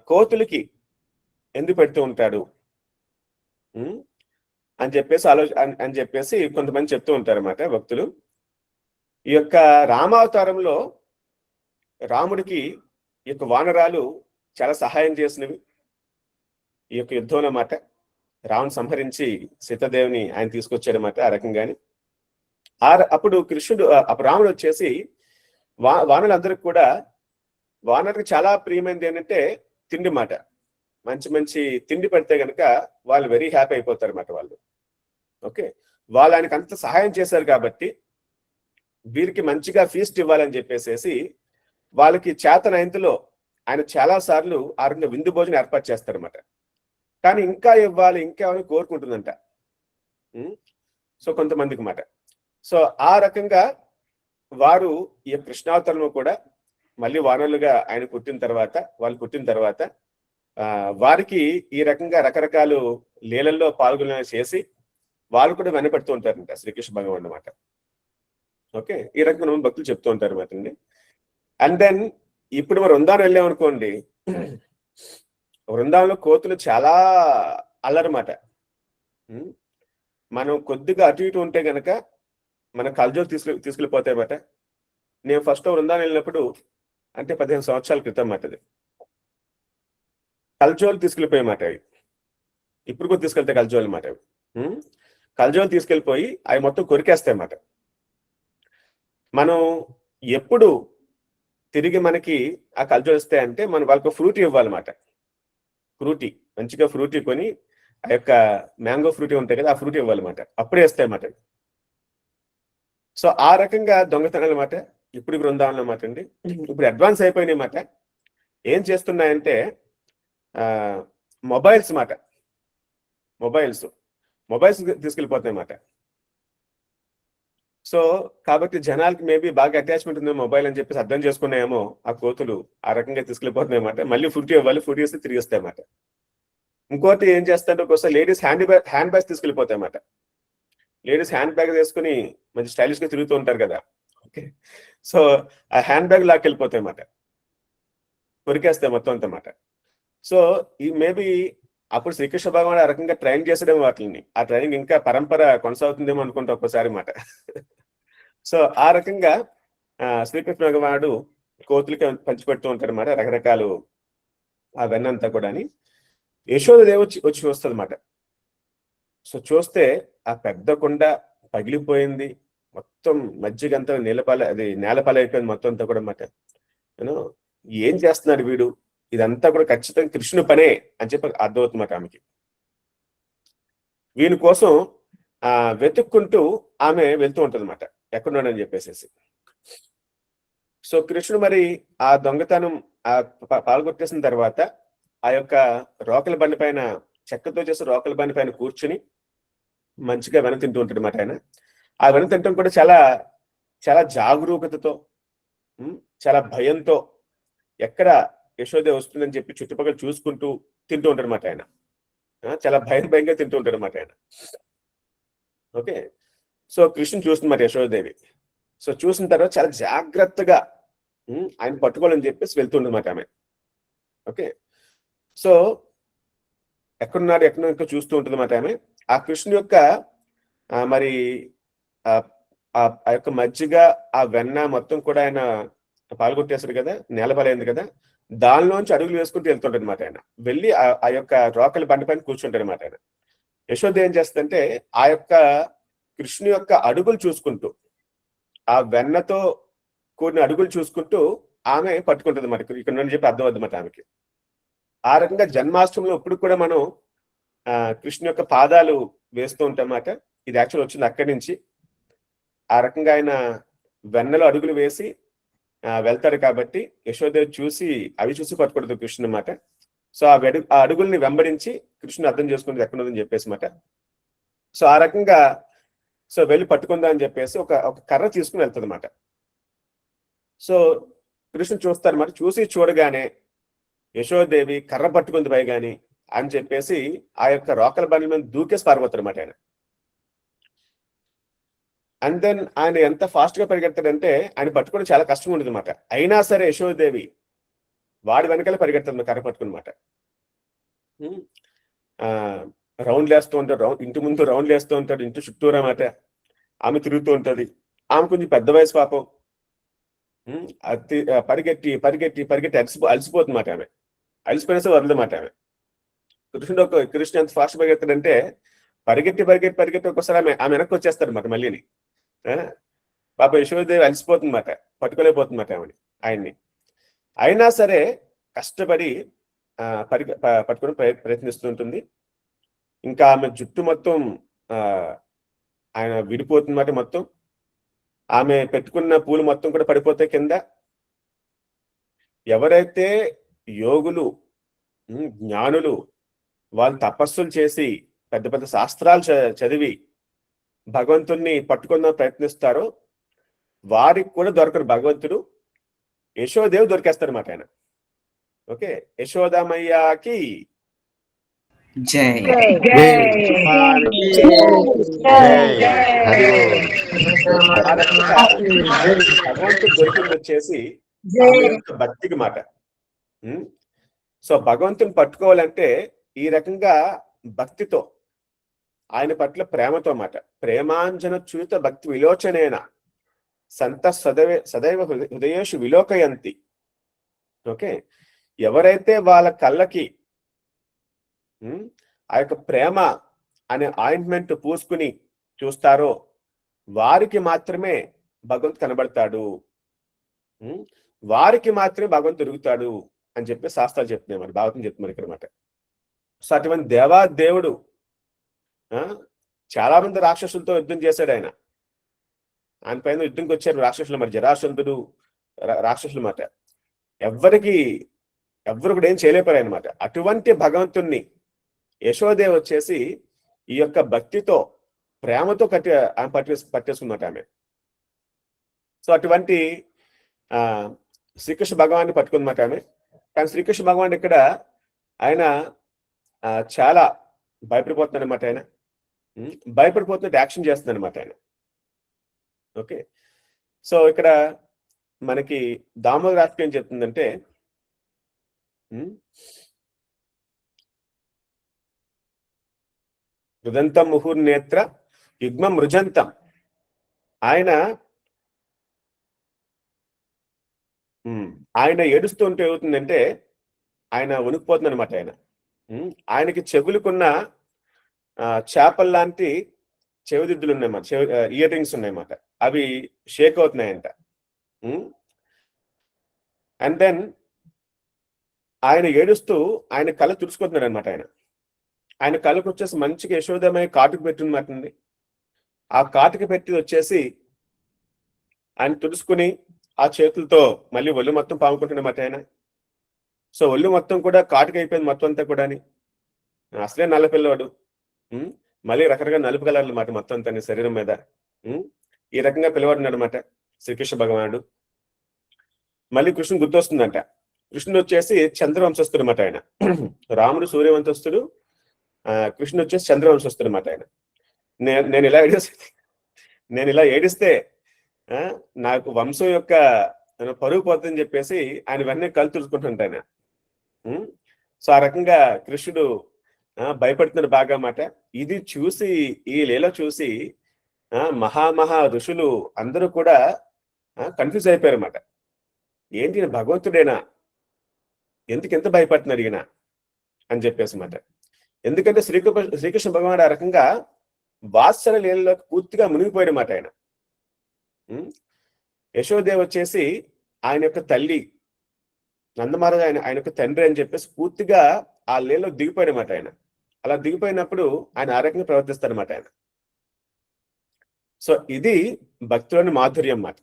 కోతులకి ఎందుకు పెడుతూ ఉంటాడు అని చెప్పేసి కొంతమంది చెప్తూ ఉంటారన్నమాట భక్తులు. ఈ యొక్క రామావతారంలో రాముడికి ఈ యొక్క వానరాలు చాలా సహాయం చేసినవి. ఈ యొక్క యుద్ధం అన్నమాట, రాముని సంహరించి సీతాదేవిని ఆయన తీసుకొచ్చాడనమాట. ఆ రకంగాని అప్పుడు రాముడు వచ్చేసి వానరులందరికి కూడా, వానరుకి చాలా ప్రియమైనది ఏంటంటే తిండి మాట. మంచి మంచి తిండి పెడితే కనుక వాళ్ళు వెరీ హ్యాపీ అయిపోతారు అన్నమాట వాళ్ళు. ఓకే, వాళ్ళు ఆయనకు అంత సహాయం చేశారు కాబట్టి వీరికి మంచిగా ఫీస్ట్ ఇవ్వాలని చెప్పేసి వాళ్ళకి చేతనైంతలో ఆయన చాలా సార్లు ఆ రకంగా విందు భోజనం ఏర్పాటు చేస్తారన్నమాట. కానీ ఇంకా ఇవ్వాలి, ఇంకా ఏమైనా కోరుకుంటుందంట. సో కొంతమందికి మాట. సో ఆ రకంగా వారు ఈ కృష్ణావతారంలో కూడా మళ్ళీ వానరులుగా ఆయన వాళ్ళు పుట్టిన తర్వాత వారికి ఈ రకంగా రకరకాల లీలల్లో పాల్గొన చేసి వాళ్ళు కూడా వెనపెడుతూ ఉంటారంట శ్రీకృష్ణ భగవాన్ అన్నమాట. ఓకే, ఈ రకంగా భక్తులు చెప్తూ ఉంటారు అన్నమాట. అండ్ దెన్ ఇప్పుడు మనం వృందావనం వెళ్ళామనుకోండి, వృందావనంలో కోతులు చాలా అల్లరమాట. మనం కొద్దిగా అటు ఇటు ఉంటే గనక మన కల్జోలు తీసుకెళ్ళిపోతాయన్నమాట. నేను ఫస్ట్ వృందావనం వెళ్ళినప్పుడు, అంటే 15 సంవత్సరాల క్రితం మాట, అది కల్జోలు తీసుకెళ్ళిపోయామాట. అవి ఇప్పుడు కూడా తీసుకెళ్తాయి కల్జోలు మాట. అవి కల్జోలు తీసుకెళ్ళిపోయి అవి మొత్తం కొరికేస్తాయి అన్నమాట. మనం ఎప్పుడు తిరిగి మనకి ఆ కల్జోలు ఇస్తాయంటే మనం వాళ్ళకి ఫ్రూటీ ఇవ్వాలన్నమాట. ఫ్రూటీ, మంచిగా ఫ్రూటీ కొని, ఆ యొక్క మ్యాంగో ఫ్రూటీ ఉంటాయి కదా, ఆ ఫ్రూటీ ఇవ్వాలన్నమాట. అప్పుడే వేస్తాయి అన్నమాట. సో ఆ రకంగా దొంగతనాలు అన్నమాట ఇప్పుడు బృందావనం అన్నమాట అండి. ఇప్పుడు అడ్వాన్స్ అయిపోయినాయి అన్నమాట. ఏం చేస్తున్నాయంటే మొబైల్స్ తీసుకెళ్ళిపోతాయి అన్నమాట. సో కాబట్టి జనాలకి మేబీ బాగా అటాచ్మెంట్ ఉంది మొబైల్ అని చెప్పేసి అర్థం చేసుకున్నాయేమో ఆ కోతులు, ఆ రకంగా తీసుకెళ్ళిపోతున్నాయి అన్నమాట. మళ్ళీ ఫుడ్ ఇవ్వాలి, ఫుడ్ ఇస్తే తిరిగి వస్తాయి అన్నమాట. ఇంకోటి ఏం చేస్తారంటే ఒకసారి లేడీస్ హ్యాండ్ బ్యాగ్స్ తీసుకెళ్ళిపోతాయి అన్నమాట. లేడీస్ హ్యాండ్ బ్యాగ్ వేసుకుని మంచి స్టైలిష్ గా తిరుగుతూ ఉంటారు కదా. ఓకే, సో ఆ హ్యాండ్ బ్యాగ్ లాక్కెళ్ళిపోతాయి అన్నమాట, కొరికేస్తాయి మొత్తం అంతమాట. సో ఈ మేబీ అప్పుడు శ్రీకృష్ణ భగవాన్ ఆ రకంగా ట్రైన్ చేసేదేమో వాటిని, ఆ ట్రైనింగ్ ఇంకా పరంపర కొనసాగుతుందేమో అనుకుంటా ఒక్కోసారి మాట. సో ఆ రకంగా శ్రీకృష్ణ భగవానుడు కోతులకి పంచిపెడుతూ ఉంటారు అన్నమాట రకరకాలు ఆ వెన్నంతా కూడా. యశోదేవి వచ్చి చూస్తుంది అన్నమాట. సో చూస్తే ఆ పెద్ద కొండ పగిలిపోయింది, మొత్తం మజ్జిగంతా నేలపాల అయిపోయింది మొత్తం అంతా కూడా అన్నమాట. ఏం చేస్తున్నాడు వీడు, ఇదంతా కూడా ఖచ్చితంగా కృష్ణుని పనే అని చెప్పి అర్థమవుతుందన్నమాట ఆమెకి. వీని కోసం వెతుక్కుంటూ ఆమె వెళ్తూ ఉంటుంది అన్నమాట, ఎక్కడున్నాడని చెప్పేసి. సో కృష్ణుడు మరి ఆ దొంగతనం పాల్గొట్టేసిన తర్వాత ఆ యొక్క రోకల బండి పైన, చెక్కతో చేసిన రోకల బండి పైన కూర్చుని మంచిగా వెన తింటూ ఉంటాడు అన్నమాట ఆయన. ఆ వెన తింటం కూడా చాలా చాలా జాగరూకతతో, చాలా భయంతో, ఎక్కడ యశోదే వస్తుందని చెప్పి చుట్టుపక్కల చూసుకుంటూ తింటూ ఉంటాడు అన్నమాట ఆయన. చాలా భయంగా తింటూ ఉంటాడు అన్నమాట ఆయన. ఓకే, సో కృష్ణుని చూస్తుంది మరి యశోదేవి. సో చూసిన తర్వాత చాలా జాగ్రత్తగా ఆయన పట్టుకోవాలని చెప్పేసి వెళ్తుండమాట ఆమె. ఓకే, సో ఎక్కడున్నాడు ఎక్కడ చూస్తూ ఉంటుంది అన్నమాట ఆమె. ఆ కృష్ణుని యొక్క మరి ఆ యొక్క మజ్జిగ, ఆ వెన్న మొత్తం కూడా ఆయన పాల్గొట్టేశాడు కదా, నేలపాలైంది కదా, దానిలోంచి అడుగులు వేసుకుంటూ వెళ్తుంటాడు అనమాట ఆయన. వెళ్ళి ఆ యొక్క రోకలి బండి పైన కూర్చుంటాడు అనమాట ఆయన. యశోద ఏం చేస్తుందంటే ఆ యొక్క కృష్ణుని యొక్క అడుగులు చూసుకుంటూ, ఆ వెన్నతో కూడిన అడుగులు చూసుకుంటూ ఆమె పట్టుకుంటుంది అన్నమాట. ఇక్కడ నుండి చెప్పి అర్థం అన్నమాట ఆమెకి. ఆ రకంగా జన్మాష్టమిలో ఇప్పుడు కూడా మనం కృష్ణు యొక్క పాదాలు వేస్తూ ఉంటాం అన్నమాట. ఇది యాక్చువల్ వచ్చింది అక్కడి నుంచి. ఆ రకంగా ఆయన వెన్నలో అడుగులు వేసి వెళ్తాడు కాబట్టి యశోదేవి అవి చూసి పట్టుకుంటుంది కృష్ణుని అన్నమాట. సో ఆ అడుగుల్ని వెంబడించి కృష్ణుని అర్థం చేసుకునేది ఎక్కడుందని చెప్పేసి అన్నమాట. సో ఆ రకంగా సో వెళ్ళి పట్టుకుందా అని చెప్పేసి ఒక కర్ర తీసుకుని వెళ్తుంది అన్నమాట. సో కృష్ణుని చూస్తారన్నమాట. చూసి చూడగానే యశోదేవి కర్ర పట్టుకుంది పైగాని అని చెప్పేసి ఆ యొక్క రోకల బండి మీద దూకేసి పారిపోతాడు అన్నమాట ఆయన. అండ్ దెన్ ఆయన ఎంత ఫాస్ట్ గా పరిగెడతాడంటే ఆయన పట్టుకోవడం చాలా కష్టంగా ఉండదు అనమాట. అయినా సరే యశోదేవి వాడి వెనకాల పరిగెడుతుంది కర్ర పట్టుకున్నమాట. రౌండ్లు వేస్తూ ఉంటాడు, ఇంటి ముందు రౌండ్లు వేస్తూ ఉంటాడు, ఇంటి చుట్టూరు అన్నమాట. ఆమె తిరుగుతూ ఉంటది. ఆమె కొంచెం పెద్ద వయసు పాపం. పరిగెట్టి పరిగెట్టి పరిగెట్టి అలసిపోతుందన్నమాట ఆమె. అలసిపోయినా సరే వదలమాట ఆమె. కృష్ణుడు ఎంత ఫాస్ట్ పరిగెత్తాడంటే పరిగెట్టి పరిగెట్టి పరిగెట్టి ఒక్కసారి ఆమె వెనక్కి వచ్చేస్తాడు అన్నమాట మళ్ళీని. పాప యశోదేవి అలసిపోతుందన్నమాట, పట్టుకోలేకపోతుందన్నమాట ఆయన్ని. అయినా సరే కష్టపడి పట్టుకుని ప్రయత్నిస్తుంటుంది. ఇంకా ఆమె జుట్టు మొత్తం ఆయన విడిపోతుందన్నమాట. మొత్తం ఆమె పెట్టుకున్న పూలు మొత్తం కూడా పడిపోతాయి కింద. ఎవరైతే యోగులు, జ్ఞానులు, వాళ్ళు తపస్సులు చేసి పెద్ద పెద్ద శాస్త్రాలు చదివి భగవంతుణ్ణి పట్టుకుందాం ప్రయత్నిస్తారో వారికి కూడా దొరకరు భగవంతుడు. యశోదేవి దొరికేస్తారు అన్నమాట ఆయన. ఓకే, యశోదామయ్యకి జై. భగవంతుడు దొరికింది వచ్చేసి భక్తికి మాట. సో భగవంతుని పట్టుకోవాలంటే ఈ రకంగా భక్తితో, ఆయన పట్ల ప్రేమతో మాట. ప్రేమాంజన చూత భక్తి విలోచనేన సంత సదైవ హృదయేషు విలోకయంతి. ఓకే, ఎవరైతే వాళ్ళ కళ్ళకి ఆ యొక్క ప్రేమ అనే ఆయింట్మెంట్ పూసుకుని చూస్తారో వారికి మాత్రమే భగవంతుడు కనబడతాడు, వారికి మాత్రమే భగవంతుడు దొరుకుతాడు అని చెప్పి శాస్త్రాలు చెప్తున్నాయి మరి, భాగవతం చెప్తున్నారు ఇక్కడ మాట. సో అటువంటి దేవుడు చాలా మంది రాక్షసులతో యుద్ధం చేశాడు ఆయన. ఆయన పైన యుద్ధంకి వచ్చారు రాక్షసులు, మరి జరాసంధుడు రాక్షసులు మాట. ఎవ్వరు కూడా ఏం చేయలేపారు అనమాట. అటువంటి భగవంతుణ్ణి యశోదేవి వచ్చేసి ఈ యొక్క భక్తితో ప్రేమతో పట్టేసుకున్నమాట ఆమె. సో అటువంటి శ్రీకృష్ణ భగవాన్ని పట్టుకుందన్నమాట ఆమె. కానీ శ్రీకృష్ణ భగవాన్ ఇక్కడ ఆయన చాలా భయపడిపోతున్నాడు అనమాట. ఆయన భయపడిపోతున్నట్టు యాక్షన్ చేస్తున్నాడు అనమాట ఆయన. ఓకే, సో ఇక్కడ మనకి దామోదర రాష్ట్రం ఏం చెప్తుందంటే రుదంతం ముహుర్నేత్ర యుగ్మం మృజంతం. ఆయన ఏడుస్తుంటే ఏమవుతుందంటే ఆయన వణికిపోతుంది అనమాట. ఆయనకి చెవులకున్న చేపల్లాంటి చెవిదిద్దులు ఉన్నాయన్నమాట, ఇయర్ రింగ్స్ ఉన్నాయన్నమాట. అవి షేక్ అవుతున్నాయంట. అండ్ దెన్ ఆయన ఏడుస్తూ ఆయన కళ్ళు తుడుచుకుంటున్నాడు అనమాట. ఆయన కళ్ళకు వచ్చేసి మంచిగా యశోదమై కాటుకు పెట్టినమాట. ఆ కాటుకు పెట్టి వచ్చేసి ఆయన తుడుచుకుని ఆ చేతులతో మళ్ళీ ఒళ్ళు మొత్తం పాముకుంటున్నమాట ఆయన. సో ఒళ్ళు మొత్తం కూడా కాటుకు అయిపోయింది మొత్తం అంతా కూడా. అసలే నల్ల పిల్లవాడు, మళ్ళీ రకరకాల నలుపు కలర్లు అన్నమాట మొత్తం అంతా శరీరం మీద. ఈ రకంగా పిల్లవాడున్నాడు అనమాట శ్రీకృష్ణ భగవానుడు. మళ్ళీ కృష్ణుడు గుర్తొస్తుందంట. కృష్ణుడు వచ్చేసి చంద్రవంశస్థుడు అనమాట ఆయన. రాముడు సూర్యవంశస్థుడు, కృష్ణుడు వచ్చేసి చంద్రవంశస్థుడు అనమాట ఆయన. నేను ఇలా ఏడిస్తే నాకు వంశం యొక్క పరుగు పోతుందని చెప్పేసి ఆయన వెంటనే కళ్ళు తుడుచుకుంటుంట ఆయన. సో ఆ రకంగా కృష్ణుడు భయపడుతున్నాడు బాగా మాట. ఇది చూసి, ఈ లీల చూసి మహా ఋషులు అందరూ కూడా కన్ఫ్యూజ్ అయిపోయారు అన్నమాట. ఏంటి ఈయన భగవంతుడేనా, ఎందుకు ఎంత భయపడుతున్నాడు ఈయన అని చెప్పేసి మాట. ఎందుకంటే శ్రీకృష్ణ భగవానుడు ఆ రకంగా వాత్సల్య లీలలోకి పూర్తిగా మునిగిపోయాడు మాట ఆయన. యశోదేవి వచ్చేసి ఆయన యొక్క తల్లి, నందమహారాజు ఆయన యొక్క తండ్రి అని చెప్పేసి పూర్తిగా ఆ లీలలో దిగిపోయాడు మాట ఆయన. అలా దిగిపోయినప్పుడు ఆయన ఆ రకంగా ప్రవర్తిస్తారన్నమాట ఆయన. సో ఇది భక్తులని మాధుర్యం మాట.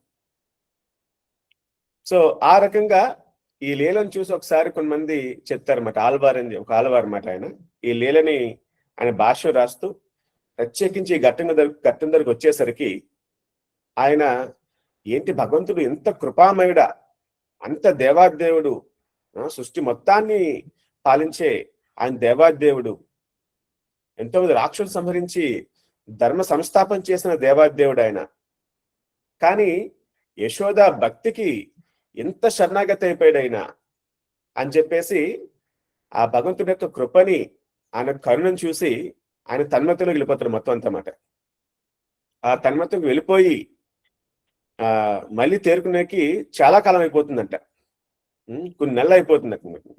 సో ఆ రకంగా ఈ లీలను చూసి ఒకసారి కొంతమంది చెప్తారన్నమాట. ఆల్వార్ అని ఒక ఆల్వార్ అన్నమాట ఆయన. ఈ లీలని ఆయన భాష్యం రాస్తూ ప్రత్యేకించి ఘట్టం దగ్గరకు వచ్చేసరికి ఆయన ఏంటి భగవంతుడు ఎంత కృపామయుడా, అంత దేవాదేవుడు, సృష్టి మొత్తాన్ని పాలించే ఆయన దేవాదేవుడు, ఎంతోమంది రాక్షసులు సంహరించి ధర్మ సంస్థాపన చేసిన దేవాదేవుడు ఆయన. కానీ యశోద భక్తికి ఎంత శరణాగతి అయిపోయాడు ఆయన అని చెప్పేసి ఆ భగవంతుడి యొక్క కృపని, ఆయన కరుణను చూసి ఆయన తన్మత్తులోకి వెళ్ళిపోతాడు మొత్తం అంతా మాట. ఆ తన్మత్తుకు వెళ్ళిపోయి మళ్ళీ తేరుకునేకి చాలా కాలం అయిపోతుందంట, కొన్ని నెలలు అయిపోతుంది.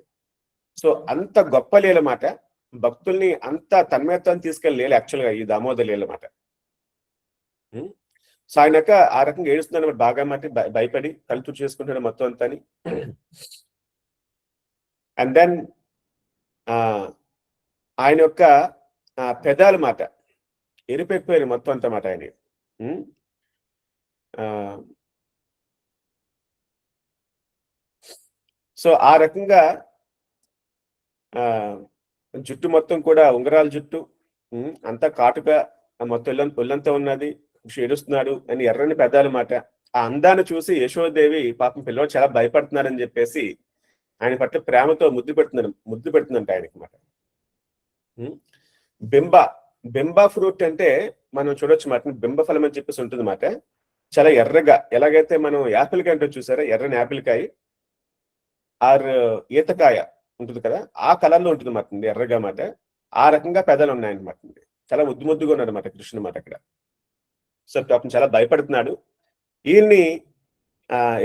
సో అంత గొప్ప లీల మాట. భక్తుల్ని అంత తన్మయత్వాన్ని తీసుకెళ్ళి లీల యాక్చువల్గా ఈ దామోదర లీల మాట. సో ఆయనక ఆ రకంగా ఏడుస్తున్నాడు బాగా మాట, భయపడి కలుతూ చేసుకుంటాడు మొత్తం అంతా. అండ్ దెన్ ఆయన యొక్క పెదాల మాట ఎరిపెక్కిపోయారు మొత్తం అంతా మాట ఆయన. సో ఆ రకంగా జుట్టు మొత్తం కూడా ఉంగరాల జుట్టు, అంతా కాటుక మొత్తం ఒళ్ళంతా ఉన్నది, ఏడుస్తున్నాడు అని ఎర్రని పెదాలు మాట. ఆ అందాన్ని చూసి యశోదేవి పాపం పిల్లవాడు చాలా భయపడుతున్నారని చెప్పేసి ఆయన పట్ల ప్రేమతో ముద్దు పెడుతుందంట ఆయనకి మాట. బింబ ఫ్రూట్ అంటే మనం చూడొచ్చు మాట, బింబ ఫలం అని చెప్పేసి ఉంటుంది మాట. చాలా ఎర్రగా, ఎలాగైతే మనం యాపిల్ కాయ అంటే చూసారా, ఎర్రని యాపిల్ కాయ ఆర్ ఈతకాయ ఉంటుంది కదా, ఆ కలర్ లో ఉంటుంది మాట, ఎర్రగా మాట. ఆ రకంగా పెదాలు ఉన్నాయన్నమాట. చాలా ముద్దుగా ఉన్నాడు అనమాట కృష్ణుడు మాట అక్కడ. సో పాపం చాలా భయపడుతున్నాడు. ఈయన్ని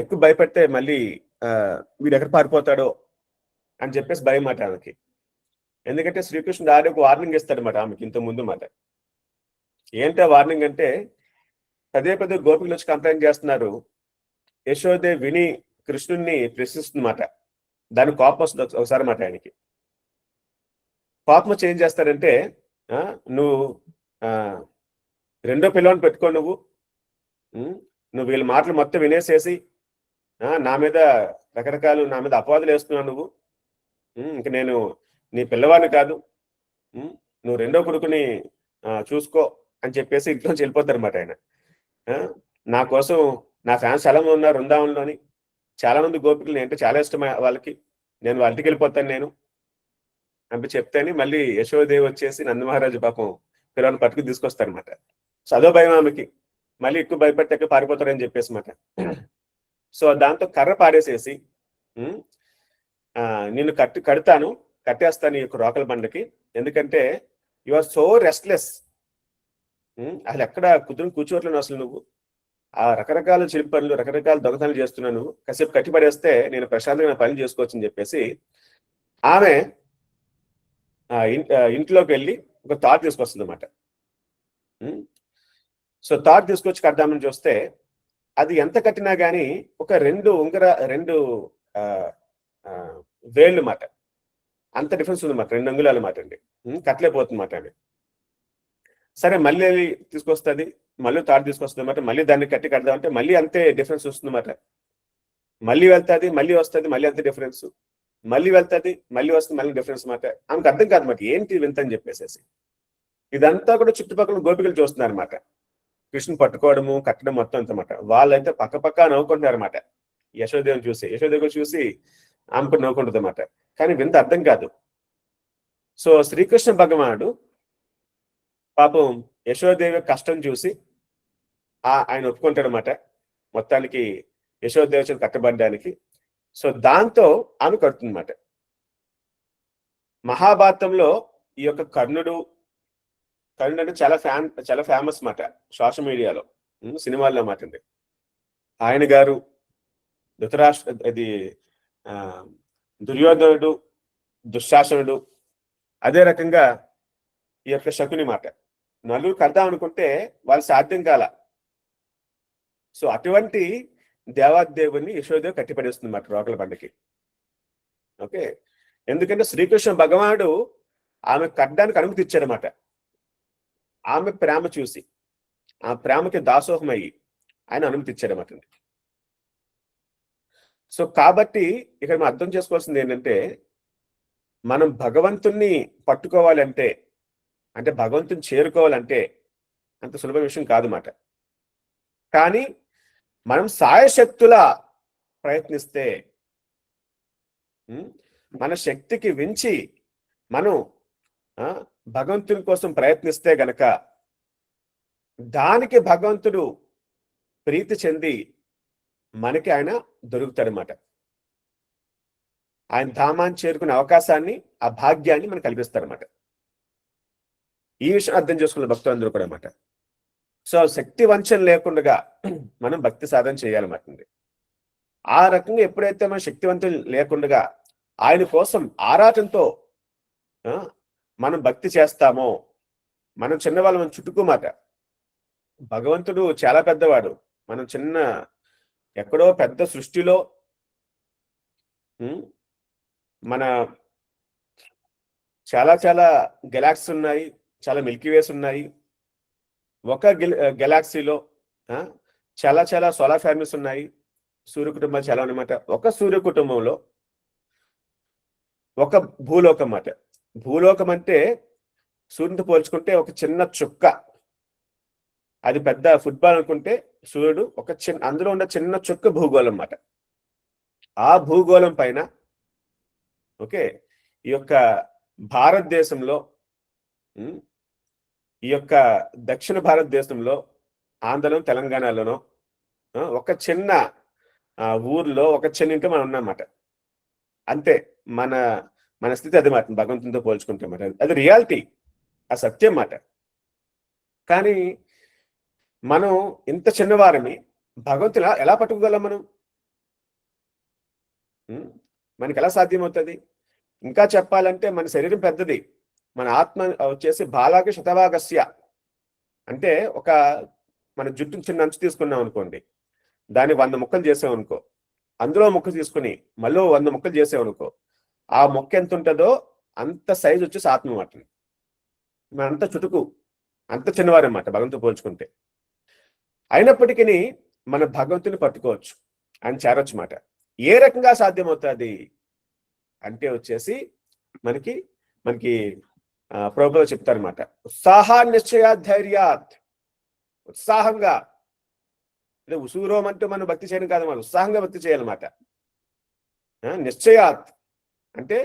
ఎక్కువ భయపడితే మళ్ళీ వీడు ఎక్కడ పారిపోతాడో అని చెప్పేసి భయం మాట ఆమెకి. ఎందుకంటే శ్రీకృష్ణుడు ఆడే ఒక వార్నింగ్ ఇస్తాడనమాట ఆమెకి ఇంత ముందు మాట. ఏంటో వార్నింగ్ అంటే, పదే గోపికలు వచ్చి కంప్లైంట్ చేస్తున్నారు, యశోదే విని కృష్ణుడిని ప్రశ్నిస్తుందన్నమాట. దానికి కోపం వస్తుంది ఒకసారి మాట ఆయనకి. కోపం వచ్చి ఏం చేస్తాడంటే, నువ్వు రెండో పిల్లవాడిని పెట్టుకో, నువ్వు వీళ్ళ మాటలు మొత్తం వినేసేసి నా మీద నా మీద అపవాదులు వేస్తున్నావు నువ్వు, ఇంక నేను నీ పిల్లవాడిని కాదు, నువ్వు రెండో కొడుకుని చూసుకో అని చెప్పేసి ఇంట్లోంచి వెళ్ళిపోతారన్నమాట ఆయన. నా కోసం నా ఫ్యాన్స్ చాలా మంది ఉన్నారు వృందావనంలోని, చాలా మంది గోపికలు అంటే చాలా ఇష్టం వాళ్ళకి, నేను వాళ్ళ ఇంటికి వెళ్ళిపోతాను నేను అని చెప్తాను. మళ్ళీ యశోదేవి వచ్చేసి నందమహారాజు పాపం పిల్లల్ని పట్టుకుని తీసుకొస్తారనమాట. సో అదో భయం ఆమెకి, మళ్ళీ ఎక్కువ భయపడితే ఎక్కడ పారిపోతారని చెప్పేసి మాట. సో దాంతో కర్ర పాడేసేసి నిన్ను కట్టేస్తాను ఈ యొక్క రోకల బండకి, ఎందుకంటే యు ఆర్ సో రెస్ట్లెస్, అసలు ఎక్కడ కూర్చోట్లేను అసలు నువ్వు, ఆ రకరకాల చిలిపి పనులు రకరకాల దొంగతనాలు చేస్తున్నాను, కాసేపు కట్టి పడేస్తే నేను ప్రశాంతంగా పనులు చేసుకోవచ్చు అని చెప్పేసి ఆమె ఇంట్లోకి వెళ్ళి ఒక తాడు తీసుకొస్తుంది అన్నమాట. సో తాడు తీసుకొచ్చి కడదామని చూస్తే అది ఎంత కట్టినా కానీ ఒక రెండు వేళ్ళు మాట, అంత డిఫరెన్స్ ఉందన్నమాట, 2 అంగుళాలు మాట అండి, కట్టలేకపోతుంది మాట అండి. సరే మళ్ళీ తీసుకొస్తుంది, మళ్ళీ తాడు తీసుకొస్తుంది అన్నమాట. మళ్ళీ దాన్ని కట్టి కడదామంటే మళ్ళీ అంతే డిఫరెన్స్ వస్తుందన్నమాట. మళ్ళీ వెళ్తుంది, మళ్ళీ వస్తుంది, మళ్ళీ అంతే డిఫరెన్స్, మళ్ళీ వెళ్తుంది, మళ్ళీ వస్తుంది, మళ్ళీ డిఫరెన్స్ మాట. ఆమెకు అర్థం కాదన్నమాట ఏంటి వింత అని చెప్పేసి. ఇదంతా కూడా చుట్టుపక్కల గోపికలు చూస్తున్నారు అనమాట, కృష్ణుని పట్టుకోవడము కట్టడం మొత్తం అంతమాట. వాళ్ళైతే పక్క నవ్వుకుంటున్నారు అనమాట యశోదేవిని చూసి ఆమెకు నవ్వుకుంటుంది అన్నమాట. కానీ వింత అర్థం కాదు. సో శ్రీకృష్ణ భగవానుడు పాపం యశోదేవి కష్టం చూసి ఆయన ఒప్పుకుంటాడు అనమాట. మొత్తానికి యశోదేవచలు కట్టబడ్డానికి. సో దాంతో ఆమె కడుతుందన్నమాట. మహాభారతంలో ఈ యొక్క కర్ణుడు అంటే చాలా ఫేమస్ మాట సోషల్ మీడియాలో, సినిమాల్లో మాట అండి. ఆయన గారు, ఇది దుర్యోధనుడు, దుశ్శాసనుడు, అదే రకంగా ఈ యొక్క శకుని మాట నలుగురు కడదాం అనుకుంటే వాళ్ళు సాధ్యం కాల. సో అటువంటి దేవాదేవుని యశోదేవి కట్టిపడేస్తుంది మాట రోకల బండకి. ఓకే, ఎందుకంటే శ్రీకృష్ణ భగవానుడు ఆమె కట్టడానికి అనుమతి ఇచ్చాడనమాట. ఆమె ప్రేమ చూసి, ఆ ప్రేమకి దాసోహమయ్యి ఆయన అనుమతి ఇచ్చాడనమాట. సో కాబట్టి ఇక్కడ మనం అర్థం చేసుకోవాల్సింది ఏంటంటే, మనం భగవంతుణ్ణి పట్టుకోవాలంటే, అంటే భగవంతుని చేరుకోవాలంటే అంత సులభ విషయం కాదన్నమాట. కానీ మనం సాయశక్తుల ప్రయత్నిస్తే, మన శక్తికి మించి మనం భగవంతుని కోసం ప్రయత్నిస్తే గనక దానికి భగవంతుడు ప్రీతి చెంది మనకి ఆయన దొరుకుతాడనమాట. ఆయన ధామాన్ని చేరుకునే అవకాశాన్ని, ఆ భాగ్యాన్ని మనకు కల్పిస్తారన్నమాట. ఈ విషయం అర్థం చేసుకున్న భక్తులందరూ కూడా అన్నమాట. సో శక్తి వంచన లేకుండా మనం భక్తి సాధన చేయాలన్నమాట. ఆ రకంగా ఎప్పుడైతే మనం శక్తివంతం లేకుండా ఆయన కోసం ఆరాటంతో మనం భక్తి చేస్తామో, మనం చిన్నవాళ్ళం, మనం చుట్టుకోమాట. భగవంతుడు చాలా పెద్దవాడు, మనం చిన్న ఎక్కడో పెద్ద సృష్టిలో మన చాలా చాలా గెలాక్సీస్ ఉన్నాయి, చాలా మిల్కీవేస్ ఉన్నాయి. ఒక గెలాక్సీలో చాలా చాలా సోలార్ ఫ్యామిలీస్ ఉన్నాయి, సూర్య కుటుంబాలు చాలా అన్నమాట. ఒక సూర్య కుటుంబంలో ఒక భూలోకం అన్నమాట. భూలోకం అంటే సూర్యునితో పోల్చుకుంటే ఒక చిన్న చుక్క, అది పెద్ద ఫుట్బాల్ అనుకుంటే సూర్యుడు ఒక అందులో ఉన్న చిన్న చుక్క భూగోళం అన్నమాట. ఆ భూగోళం పైన ఓకే ఈ యొక్క భారతదేశంలో, ఈ యొక్క దక్షిణ భారతదేశంలో, ఆంధ్రలో, తెలంగాణలోనో ఒక చిన్న ఊర్లో ఒక చిన్న ఇంట్లో మనం ఉన్నామన్నమాట. అంతే మన స్థితి అది మాట, భగవంతునితో పోల్చుకుంటే మాట. అది రియాలిటీ, ఆ సత్యం మాట. కానీ మనం ఇంత చిన్నవారని భగవంతుని ఎలా పట్టుకోగలం మనం? మనకి ఎలా సాధ్యమవుతుంది? ఇంకా చెప్పాలంటే మన శరీరం పెద్దది, మన ఆత్మ వచ్చేసి బాలాకి శతభాగస్య, అంటే మన జుట్టును చిన్న అంచు తీసుకున్నాం అనుకోండి, దాన్ని 100 ముక్కలు చేసామనుకో, అందులో ముక్క తీసుకుని మళ్ళీ 100 ముక్కలు చేసామనుకో, ఆ మొక్క ఎంత ఉంటుందో అంత సైజు వచ్చేసి ఆత్మ మాట. మనంతా చుట్టుకు అంత చిన్నవారు అన్నమాట భగవంతుని పోల్చుకుంటే. అయినప్పటికీ మన భగవంతుని పట్టుకోవచ్చు, ఆయన చేరొచ్చు మాట. ఏ రకంగా సాధ్యమవుతుంది అంటే వచ్చేసి మనకి ప్రభువులు చెప్తారన్నమాట. ఉత్సాహా ధైర్యాత్, ఉత్సాహంగా, అంటే ఉసూరోం అంటూ మనం భక్తి చేయడం కాదు, మనం ఉత్సాహంగా భక్తి చేయాలన్నమాట. నిశ్చయాత్ అంటే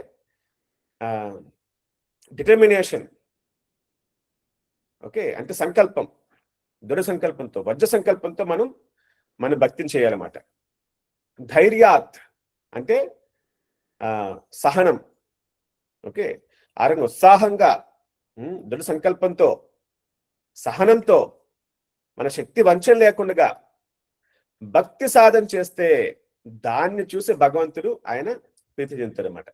డిటర్మినేషన్, ఓకే, అంటే సంకల్పం, దృఢ సంకల్పంతో, వజ్ర సంకల్పంతో మన భక్తిని చేయాలన్నమాట. ధైర్యాత్ అంటే సహనం, ఓకే, ఆ రకంగా ఉత్సాహంగా, దృఢ సంకల్పంతో, సహనంతో, మన శక్తి వంచన లేకుండా భక్తి సాధన చేస్తే దాన్ని చూసి భగవంతుడు ఆయన ప్రీతి చెందుతాడు అన్నమాట.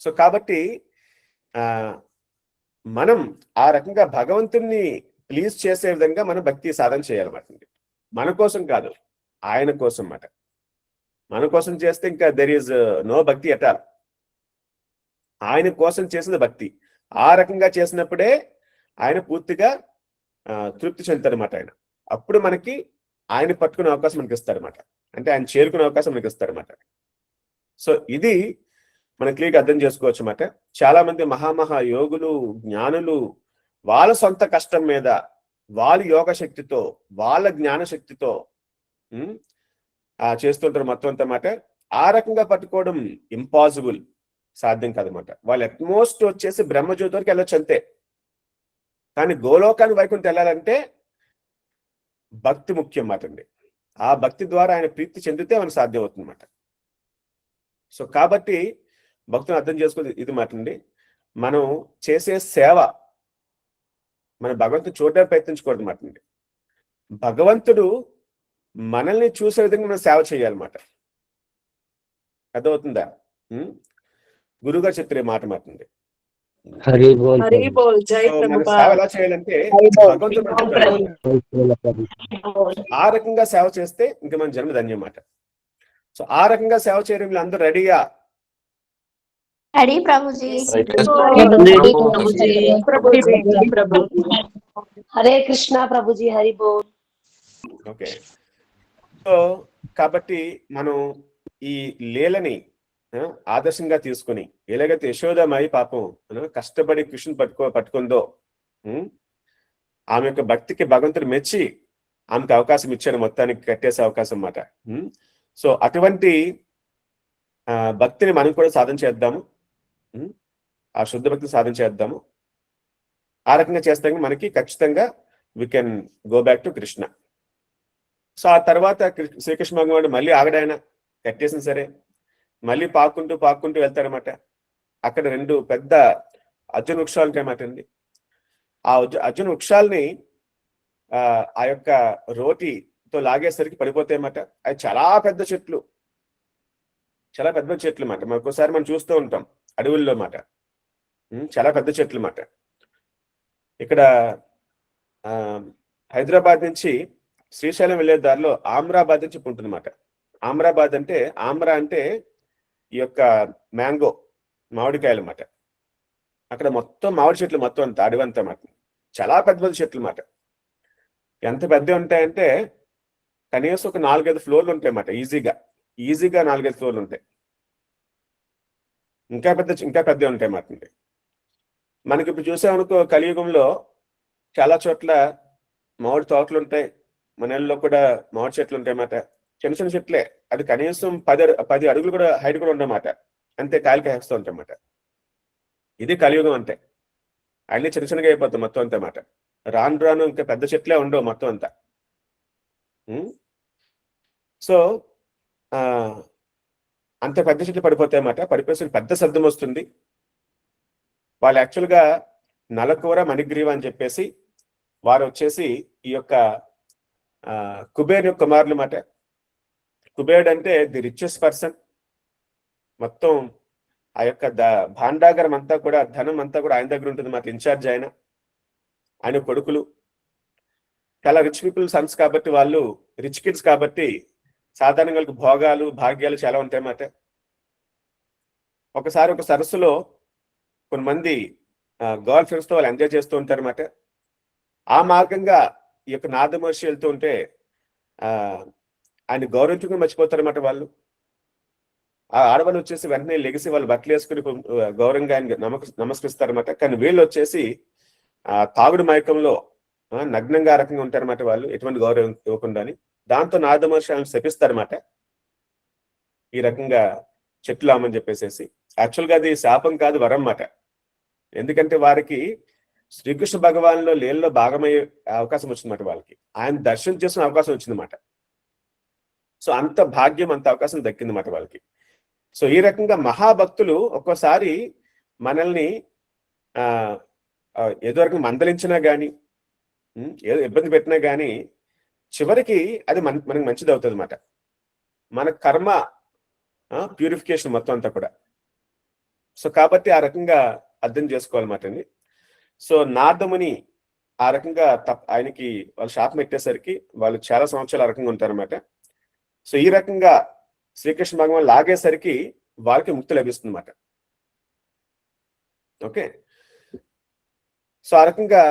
సో కాబట్టి మనం ఆ రకంగా భగవంతుణ్ణి ప్లీజ్ చేసే విధంగా మనం భక్తి సాధన చేయాలన్నమాట. మన కోసం కాదు, ఆయన కోసం అన్నమాట. మన కోసం చేస్తే ఇంకా దెర్ ఈజ్ నో భక్తి ఎట్ ఆల్. ఆయన కోసం చేసిన భక్తి, ఆ రకంగా చేసినప్పుడే ఆయన పూర్తిగా తృప్తి చెందుతారన్నమాట. ఆయన అప్పుడు మనకి ఆయన పట్టుకునే అవకాశం మనకి ఇస్తారన్నమాట, అంటే ఆయన చేరుకునే అవకాశం మనకి ఇస్తారన్నమాట. సో ఇది మనం క్లియర్గా అర్థం చేసుకోవచ్చు అన్నమాట. చాలా మంది మహామహా యోగులు, జ్ఞానులు వాళ్ళ సొంత కష్టం మీద, వాళ్ళ యోగ శక్తితో, వాళ్ళ జ్ఞాన శక్తితో చేస్తుంటారు మొత్తం అంతా మాట. ఆ రకంగా పట్టుకోవడం ఇంపాసిబుల్, సాధ్యం కాదన్నమాట. వాళ్ళు అట్మోస్ట్ వచ్చేసి బ్రహ్మజ్యోతి వరకు వెళ్ళొచ్చు అంతే. కానీ గోలోకానికి వైకుంఠం వెళ్ళాలంటే భక్తి ముఖ్యం మాట అండి. ఆ భక్తి ద్వారా ఆయన ప్రీతి చెందితే మనకు సాధ్యం అవుతుందన్నమాట. సో కాబట్టి భక్తులను అర్థం చేసుకోవాలి ఇది మాటండి. మనం చేసే సేవ మన భగవంతుడు చూడడానికి ప్రయత్నించకూడదు మాటండి. భగవంతుడు మనల్ని చూసే విధంగా మనం సేవ చేయాలన్నమాట. అర్థమవుతుందా? గురువుగారు చెప్పే మాట మాటండి. హరి బోల్ హరి బోల్ జై సో మన ప్రభుపాద. సేవ ఎలా చేయాలంటే భగవంతుడు ఆ రకంగా సేవ చేస్తే ఇంకా మన జన్మ ధన్యం మాట. సో ఆ రకంగా సేవ చేయడం వీళ్ళందరూ రెడీగా? హరి ప్రభుజీ. హరే కృష్ణ ప్రభుజీ. హరి బోల్. ఓకే. సో కాబట్టి మనం ఈ లీలని ఆదర్శంగా తీసుకుని ఎలాగైతే యశోదమాయి పాపం కష్టపడి కృష్ణుని పట్టుకుందో, ఆమె యొక్క భక్తికి భగవంతుడు మెచ్చి ఆమెకు అవకాశం ఇచ్చాడు, మొత్తానికి కట్టేసే అవకాశం అన్నమాట. సో అటువంటి భక్తిని మనం కూడా సాధన చేద్దాము. ఆ శుద్ధ భక్తిని సాధన చేద్దాము. ఆ రకంగా చేస్తే మనకి ఖచ్చితంగా we can go back to Krishna. So ఆ తర్వాత శ్రీకృష్ణ భగవానుడు మళ్ళీ ఆగడాయన కట్టేసిన సరే మళ్ళీ పాక్కుంటూ వెళ్తారన్నమాట. అక్కడ 2 పెద్ద అర్జున వృక్షాలు ఉంటాయన్నమాట అండి. ఆ అర్జున వృక్షాలని ఆ యొక్క రోటితో లాగేసరికి పడిపోతాయన్నమాట. అవి చాలా పెద్ద చెట్లు అన్నమాట. ఒక్కోసారి మనం చూస్తూ ఉంటాం అడవుల్లో మాట. చాలా పెద్ద చెట్లు అన్నమాట. ఇక్కడ హైదరాబాద్ నుంచి శ్రీశైలం వెళ్ళే దారిలో ఆమ్రాబాద్ అని చెప్పి ఉంటుందన్నమాట. ఆమ్రాబాద్ అంటే ఆమ్రా అంటే ఈ యొక్క మ్యాంగో మామిడికాయలు అన్నమాట. అక్కడ మొత్తం మామిడి చెట్లు మొత్తం అంత అడవంతా మాట. చాలా పెద్ద చెట్లు అన్నమాట. ఎంత పెద్దవి ఉంటాయంటే కనీసం ఒక 4-5 ఫ్లోర్లు ఉంటాయి అన్నమాట. ఈజీగా 4-5 ఫ్లోర్లు ఉంటాయి. ఇంకా పెద్దవి ఉంటాయి అన్నమాట. మనకి ఇప్పుడు చూసామనుకో కలియుగంలో చాలా చోట్ల మామిడి తోటలు ఉంటాయి. మన ఇళ్ళలో కూడా మామిడి చెట్లు ఉంటాయి అన్నమాట. చిన్న చెట్లే, అది కనీసం 10 అడుగులు కూడా హైట్ కూడా ఉండమాట. అంతే కాయలకి వేస్తూ ఉంటాయి అన్నమాట. ఇది కలియుగం అంతే. అన్ని చిన్నగా అయిపోతాయి మొత్తం అంతా అన్నమాట. రాను ఇంకా పెద్ద చెట్లే ఉండవు మొత్తం అంతా. సో అంత పెద్ద చెట్లు పడిపోతాయి అన్నమాట. పడిపోయి పెద్ద శబ్దం వస్తుంది. వాళ్ళు యాక్చువల్గా నలకూర మణిగ్రీవ అని చెప్పేసి వారు వచ్చేసి ఈ యొక్క కుబేర్ యొక్క కుమారులు మాట. కుబేరుడు అంటే ది రిచెస్ట్ పర్సన్. మొత్తం ఆ యొక్క భాండాగారం అంతా కూడా, ధనం అంతా కూడా ఆయన దగ్గర ఉంటుంది మాట. ఇన్ఛార్జ్ ఆయన కొడుకులు చాలా రిచ్ పీపుల్ సన్స్ కాబట్టి, వాళ్ళు రిచ్ కిడ్స్ కాబట్టి సాధారణంగా వాళ్ళకి భోగాలు భాగ్యాలు చాలా ఉంటాయి మాట. ఒకసారి ఒక సరస్సులో కొంతమంది గర్ల్ ఫ్రెండ్స్ తో వాళ్ళు ఎంజాయ్ చేస్తూ ఉంటారు అన్నమాట. ఆ మార్గంగా ఈ యొక్క నారద మహర్షి వెళ్తూ ఉంటే ఆయన గౌరవించుకుని మర్చిపోతారన్నమాట. వాళ్ళు ఆ ఆడవాళ్ళు వచ్చేసి వెంటనే లెగిసి వాళ్ళు బట్టలు వేసుకుని గౌరవంగా ఆయన నమస్కరిస్తారన్నమాట. కానీ వీళ్ళు వచ్చేసి తాగుడు మైకంలో నగ్నంగా ఆ రకంగా ఉంటారన్నమాట. వాళ్ళు ఎటువంటి గౌరవం ఇవ్వకుండా. దాంతో నారద మహర్షి ఆయన శపిస్తారన్నమాట. ఈ రకంగా చెట్లు ఆమని చెప్పేసి. యాక్చువల్గా అది శాపం కాదు, వరం అన్నమాట. ఎందుకంటే వారికి శ్రీకృష్ణ భగవాన్లో లీలలో భాగమయ్యే అవకాశం వచ్చిందన్నమాట. వాళ్ళకి ఆయన దర్శనం చేసిన అవకాశం వచ్చిందన్నమాట. సో అంత భాగ్యం, అంత అవకాశం దక్కిందన్నమాట వాళ్ళకి. సో ఈ రకంగా మహాభక్తులు ఒక్కోసారి మనల్ని ఏదో రకంగా మందలించినా కానీ, ఏదో ఇబ్బంది పెట్టినా కానీ చివరికి అది మనకి మంచిది అవుతుంది అన్నమాట. మన కర్మ ప్యూరిఫికేషన్ మొత్తం అంతా కూడా. సో కాబట్టి ఆ రకంగా అర్థం చేసుకోవాలన్నమాట అండి. సో నారదముని ఆ రకంగా ఆయనకి వాళ్ళు శాపం పెట్టేసరికి వాళ్ళు చాలా సంవత్సరాలు ఆ రకంగా ఉంటారన్నమాట. సో ఈ రకంగా శ్రీకృష్ణ భగవాన్ లాగేసరికి వాళ్ళకి ముక్తి లభిస్తుంది అన్నమాట. ఓకే. సో ఆ రకంగా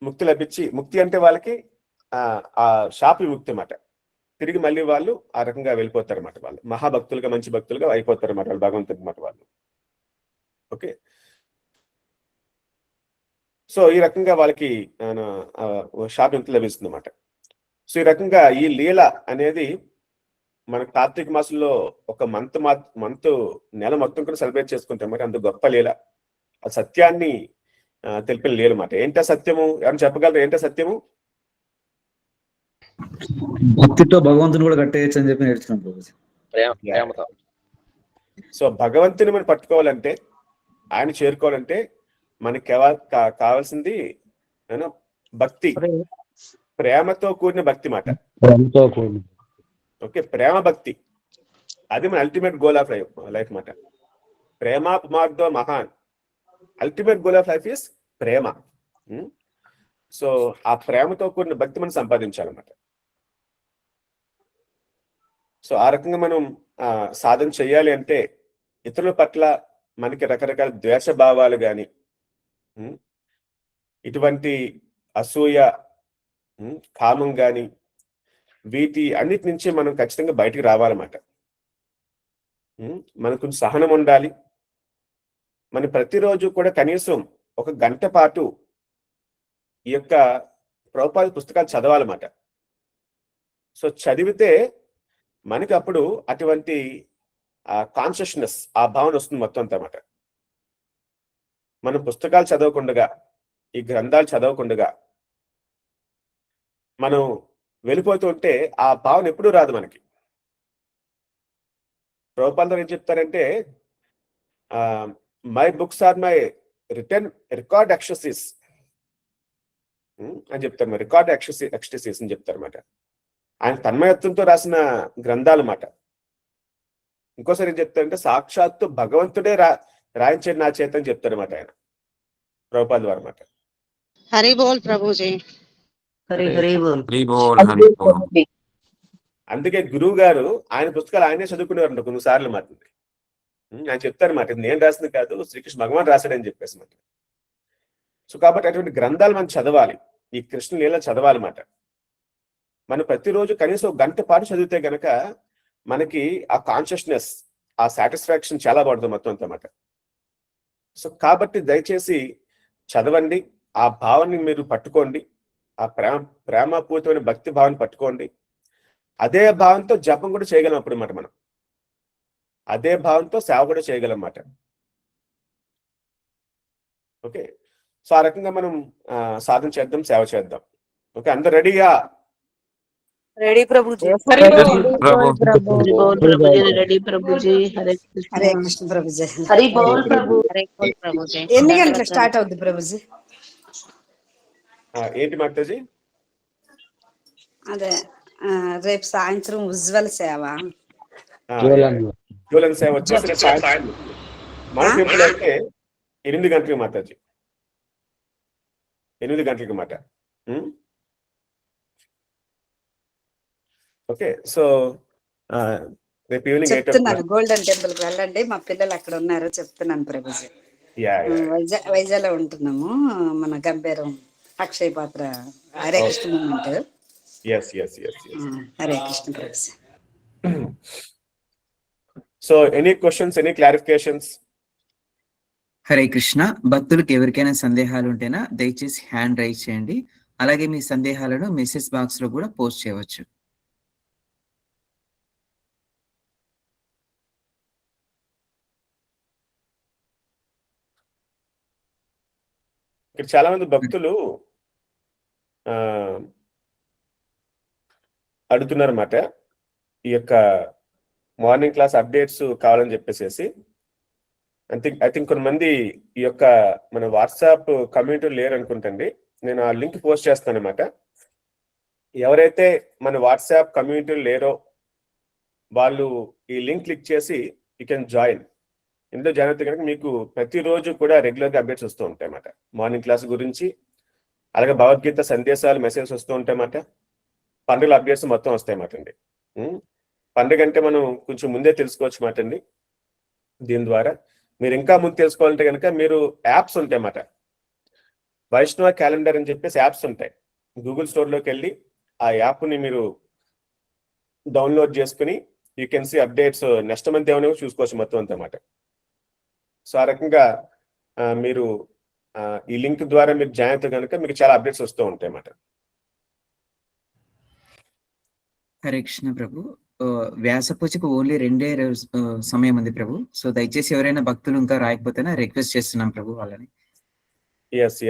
ముక్తి లభించి, ముక్తి అంటే వాళ్ళకి ఆ శాప విముక్తి అన్నమాట. తిరిగి మళ్ళీ వాళ్ళు ఆ రకంగా వెళ్ళిపోతారు అన్నమాట. వాళ్ళు మహాభక్తులుగా, మంచి భక్తులుగా అయిపోతారు అన్నమాట వాళ్ళు భగవంతుడి అన్నమాట వాళ్ళు. ఓకే. సో ఈ రకంగా వాళ్ళకి శాప విముక్తి లభిస్తుంది అన్నమాట. సో ఈ రకంగా ఈ లీల అనేది మనకు కార్తీక మాసంలో ఒక మంత్ నెల మొత్తం కూడా సెలబ్రేట్ చేసుకుంటాం మరి. అంత గొప్ప లీల, ఆ సత్యాన్ని తెలిపిన లీల మాట. ఏంటో సత్యము? ఎవరైనా చెప్పగలరు ఏంటో సత్యము? భక్తితో భగవంతుని కూడా కట్టేయచ్చు అని చెప్పి నేర్చుకున్నాం ప్రభుజీ. ప్రేమతో. సో భగవంతుని మనం పట్టుకోవాలంటే, ఆయన చేరుకోవాలంటే మనకి కావాల్సింది భక్తి, ప్రేమతో కూడిన భక్తి మాట. ప్రేమతో కూడిన. ఓకే, ప్రేమ భక్తి అది మన అల్టిమేట్ గోల్ ఆఫ్ లైఫ్ మాట. ప్రేమ పుమార్దో మహాన్, ultimate goal of life is Prema. So ఆ ప్రేమతో కూడిన భక్తి మనం సంపాదించాలన్నమాట. సో ఆ రకంగా మనం సాధన చేయాలి అంటే ఇతరుల పట్ల మనకి రకరకాల ద్వేష భావాలు కానీ, ఇటువంటి అసూయ, కామం కానీ, వీటి అన్నిటి నుంచి మనం ఖచ్చితంగా బయటికి రావాలన్నమాట. మనకు కొంచెం సహనం ఉండాలి. మనం ప్రతిరోజు కూడా కనీసం 1 గంట పాటు ఈ యొక్క ప్రభుపాద పుస్తకాలు చదవాలన్నమాట. సో చదివితే మనకి అప్పుడు అటువంటి కాన్షియస్నెస్, ఆ భావన వస్తుంది మొత్తం అంతా అన్నమాట. మనం పుస్తకాలు చదవకుండా, ఈ గ్రంథాలు చదవకుండా మనం వెళ్ళిపోతూ ఉంటే ఆ భావన ఎప్పుడూ రాదు మనకి. ప్రభుపాద ఏం చెప్తారంటే, my books are my record exercise అని చెప్తారు. మరి రికార్డ్ ఎక్సర్సైజ్ అని చెప్తారు అన్నమాట. ఆయన తన్మయత్వంతో రాసిన గ్రంథాలు అన్నమాట. ఇంకోసారి ఏం చెప్తారంటే, సాక్షాత్తు భగవంతుడే రాయించాడు నా చేత అని చెప్తారు అన్నమాట ఆయన, ప్రభుపాద వారు అన్నమాట. హరి బోల్ ప్రభుజీ. అందుకే గురువు గారు ఆయన పుస్తకాలు ఆయనే చదువుకునేవారంట కొన్నిసార్లు మాత్రం. ఆయన చెప్తారన్నమాట, నేను రాసింది కాదు, శ్రీకృష్ణ భగవాన్ రాశాడని చెప్పేసి మాట. సో కాబట్టి అటువంటి గ్రంథాలు మనం చదవాలి, ఈ కృష్ణ లీల చదవాలన్నమాట. మనం ప్రతిరోజు కనీసం 1 గంట పాటు చదివితే గనక మనకి ఆ కాన్షియస్నెస్, ఆ సాటిస్ఫాక్షన్ చాలా పడుతుంది మొత్తం అంతమాట. సో కాబట్టి దయచేసి చదవండి, ఆ భావాన్ని మీరు పట్టుకోండి, ఆ ప్రేమపూరితమైన భక్తి భావాన్ని పట్టుకోండి. అదే భావంతో జపం కూడా చేయగలం అప్పుడు అన్నమాట. మనం అదే భావంతో సేవ కూడా చేయగలం అన్నమాట. ఓకే, సో ఆ రకంగా మనం సాధన చేద్దాం, సేవ చేద్దాం. ఓకే, అందరు రెడీగా? రెడీ ప్రభుజీ. హరి ప్రభుజీ. హరే కృష్ణ ప్రభుజీ. హరి బోల్ ప్రభు. ప్రభుజీ. ఎన్ని గంటలకు స్టార్ట్ అవుద్ది ప్రభుజీ? ఏంటి మాతాజీ? అదే రేపు సాయంత్రం ఉజ్వల సేవ, జ్వలన సేవ వచ్చేసి సాయంత్రం మన టెంపుల్ అయితే 8 గంటలకు మాతాజీ, 8 గంటలకు మాట. ఓకే, సో రేపు ఈవినింగ్ చెప్తున్నాను, గోల్డెన్ టెంపుల్ కి వెళ్ళండి, మా పిల్లలు అక్కడ ఉన్నారు చెప్తున్నాను ప్రభుజీ. వైజాగ్లో ఉంటున్నాము, మన గంభీరం అక్షయ పాత్ర Hare Krishna moment. Hare Krishna Prabhuji. So any questions, any clarifications? Hare Krishna. భక్తులకు ఎవరికైనా సందేహాలు ఉంటేనా దయచేసి హ్యాండ్ రైజ్ చేయండి. అలాగే మీ సందేహాలను మెసేజ్ బాక్స్ లో కూడా పోస్ట్ చేయవచ్చు. ఇక్కడ చాలా మంది భక్తులు అడుగుతున్నారన్నమాట, ఈ యొక్క మార్నింగ్ క్లాస్ అప్డేట్స్ కావాలని చెప్పేసి. ఐ థింక్ కొంతమంది ఈ యొక్క మన వాట్సాప్ కమ్యూనిటీ లేరు అనుకుంటండి. నేను ఆ లింక్ పోస్ట్ చేస్తాను అన్నమాట. ఎవరైతే మన వాట్సాప్ కమ్యూనిటీ లేరో వాళ్ళు ఈ లింక్ క్లిక్ చేసి యూ కెన్ జాయిన్. ఇందులో జాయిన్ అయితే కనుక మీకు ప్రతిరోజు కూడా రెగ్యులర్గా అప్డేట్స్ వస్తూ ఉంటాయి అన్నమాట. మార్నింగ్ క్లాస్ గురించి, అలాగే భగవద్గీత సందేశాలు మెసేజెస్ వస్తూ ఉంటాయి అన్నమాట. పండుగల అప్డేట్స్ మొత్తం వస్తాయి అన్నమాట అండి. పండుగ అంటే మనం కొంచెం ముందే తెలుసుకోవచ్చు అన్నమాట అండి. దీని ద్వారా మీరు ఇంకా ముందు తెలుసుకోవాలంటే కనుక మీరు యాప్స్ ఉంటాయి అన్నమాట. వైష్ణవ క్యాలెండర్ అని చెప్పేసి యాప్స్ ఉంటాయి. గూగుల్ స్టోర్లోకి వెళ్ళి ఆ యాప్ని మీరు డౌన్లోడ్ చేసుకుని you can see updates next month ఏమైనా చూసుకోవచ్చు మొత్తం అంత అన్నమాట. సో ఆ రకంగా మీరు ఈ లింక్ ద్వారా మీరు జాయిన్ అయితే కనుక మీకు చాలా అప్డేట్స్ వస్తూ ఉంటాయి అన్నమాట. హరే కృష్ణ ప్రభు. వ్యాస పూజకు ఓన్లీ 2 సమయం ఉంది ప్రభు. సో దయచేసి ఎవరైనా భక్తులు ఇంకా రాయకపోతేనా రిక్వెస్ట్ చేస్తున్నాం ప్రభు వాళ్ళని. ఎస్.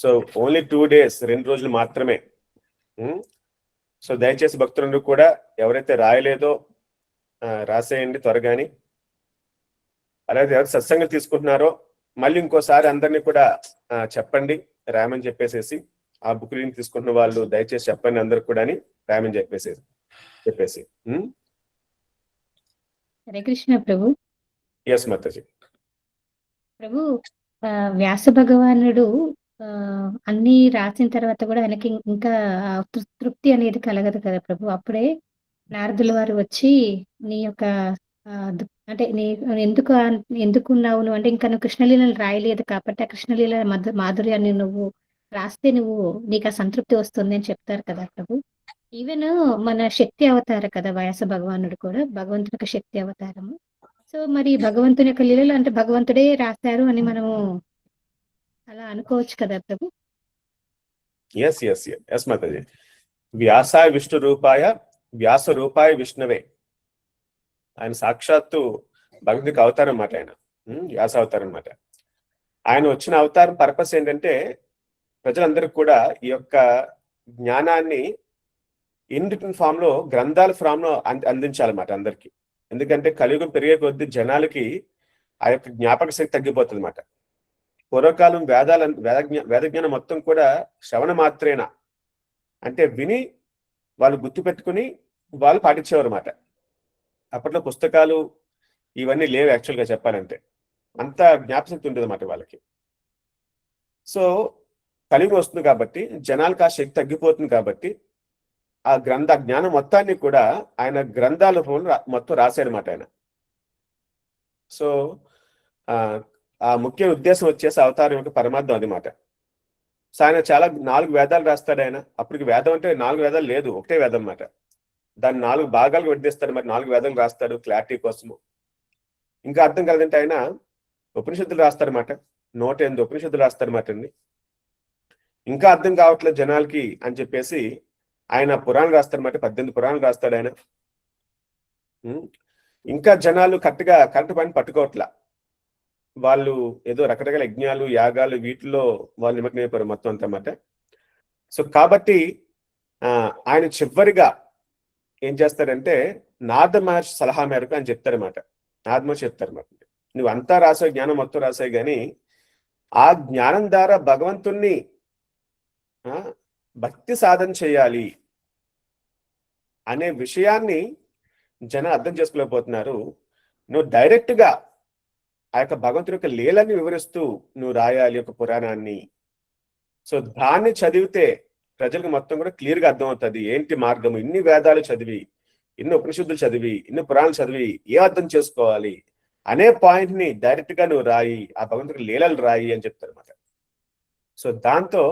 సో ఓన్లీ 2 days, 2 రోజులు మాత్రమే. సో దయచేసి భక్తులందరూ కూడా ఎవరైతే రాయలేదో రాసేయండి త్వరగాని. అలాగే ఎవరు సత్సంగం తీసుకుంటున్నారో మళ్ళీ ఇంకోసారి అందరినీ కూడా చెప్పండి రాయమని చెప్పేసి. ఆ బుక్ లింక్ తీసుకుంటున్న వాళ్ళు దయచేసి చెప్పండి అందరికి కూడా రాయమని చెప్పేసి. హరే కృష్ణ ప్రభు. ఎస్ మాతాజీ. ప్రభు, వ్యాస భగవానుడు అన్ని రాసిన తర్వాత కూడా ఆయనకి ఇంకా తృప్తి అనేది కలగదు కదా ప్రభు. అప్పుడే నారదుల వారు వచ్చి నీ యొక్క అంటే నీ ఎందుకున్నావు నువ్వు అంటే ఇంకా నువ్వు కృష్ణలీలను రాయలేదు కాబట్టి ఆ కృష్ణలీల మాధుర్యాన్ని నువ్వు రాస్తే నీకు ఆ సంతృప్తి వస్తుంది అని చెప్తారు కదా ప్రభు. ఈవెన్ మన శక్తి అవతార కదా వ్యాస భగవానుడు కూడా, భగవంతుని యొక్క శక్తి అవతారము. సో మరి భగవంతుని యొక్క లీలలు అంటే భగవంతుడే రాశారు అని మనము అలా అనుకోవచ్చు కదా ప్రభు. ఎస్ మాతాజీ. వ్యాసాయ విష్ణు రూపాయ వ్యాస రూపాయ విష్ణువే. ఆయన సాక్షాత్తు భగవంతుడికి అవతారం అన్నమాట. ఆయన వ్యాస అవతారం అన్నమాట. ఆయన వచ్చిన అవతారం పర్పస్ ఏంటంటే ప్రజలందరికీ కూడా ఈ యొక్క జ్ఞానాన్ని ఇన్ రిటన్ ఫామ్ లో, గ్రంథాల ఫామ్ లో అందించాలన్నమాట అందరికి. ఎందుకంటే కలియుగం పెరిగే కొద్దీ జనాలకి ఆ యొక్క జ్ఞాపక శక్తి తగ్గిపోతుంది అన్నమాట. పూర్వకాలం వేద జ్ఞానం మొత్తం కూడా శ్రవణ మాత్రేనా, అంటే విని వాళ్ళు గుర్తు పెట్టుకుని వాళ్ళు పాటించేవారు అన్నమాట. అప్పట్లో పుస్తకాలు ఇవన్నీ లేవు యాక్చువల్గా చెప్పాలంటే. అంత జ్ఞాపశక్తి ఉంటుంది అన్నమాట వాళ్ళకి. సో కలియుగం వస్తుంది కాబట్టి జనాలకు ఆ శక్తి తగ్గిపోతుంది కాబట్టి ఆ జ్ఞానం మొత్తాన్ని కూడా ఆయన గ్రంథాల మొత్తం రాశాడు అన్నమాట ఆయన. సో ఆ ముఖ్య ఉద్దేశం వచ్చేసి అవతారం యొక్క పరమార్థం అన్నమాట. సో ఆయన చాలా 4 వేదాలు రాస్తాడు ఆయన. అప్పటికి వేదం అంటే 4 వేదాలు లేదు, ఒకటే వేదం అన్నమాట. దాన్ని 4 భాగాలు విడదీస్తాడు మరి. 4 వేదాలు రాస్తాడు క్లారిటీ కోసము. ఇంకా అర్థం కాదంటే ఆయన ఉపనిషత్తులు రాస్తారన్నమాట. 108 ఉపనిషత్తులు రాస్తారన్నమాట అండి. ఇంకా అర్థం కావట్లేదు జనాలకి అని చెప్పేసి ఆయన పురాణాలు రాస్తారన్నమాట. 18 పురాణాలు రాస్తాడు ఆయన. ఇంకా జనాలు కరెక్ట్ పని పట్టుకోవట్లా. వాళ్ళు ఏదో రకరకాల యజ్ఞాలు యాగాలు వీటిలో వాళ్ళు నిమగ్నమైపోయారు మొత్తం అంతా అన్నమాట. సో కాబట్టి ఆయన చివరిగా ఏం చేస్తాడంటే నారద మహర్షి సలహా మేరకు అని చెప్తారన్నమాట. నారద మహర్షి చెప్తారన్నమాట, నువ్వు అంతా రాసావు, జ్ఞానం మొత్తం రాసావు, కానీ ఆ జ్ఞానం ద్వారా భగవంతుణ్ణి భక్తి సాధన చేయాలి అనే విషయాన్ని జనం అర్థం చేసుకోలేకపోతున్నారు. నువ్వు డైరెక్ట్ గా ఆ యొక్క భగవంతుడి యొక్క లీలని వివరిస్తూ నువ్వు రాయాలి ఒక పురాణాన్ని. సో దాన్ని చదివితే ప్రజలకు మొత్తం కూడా క్లియర్ గా అర్థమవుతుంది ఏంటి మార్గము. ఇన్ని వేదాలు చదివి, ఇన్ని ఉపనిషత్తులు చదివి, ఇన్ని పురాణాలు చదివి ఏ అర్థం చేసుకోవాలి అనే పాయింట్ ని డైరెక్ట్ గా నువ్వు రాయి, ఆ భగవంతుడికి లీలలు రాయి అని చెప్తారు అన్నమాట. సో దాంతో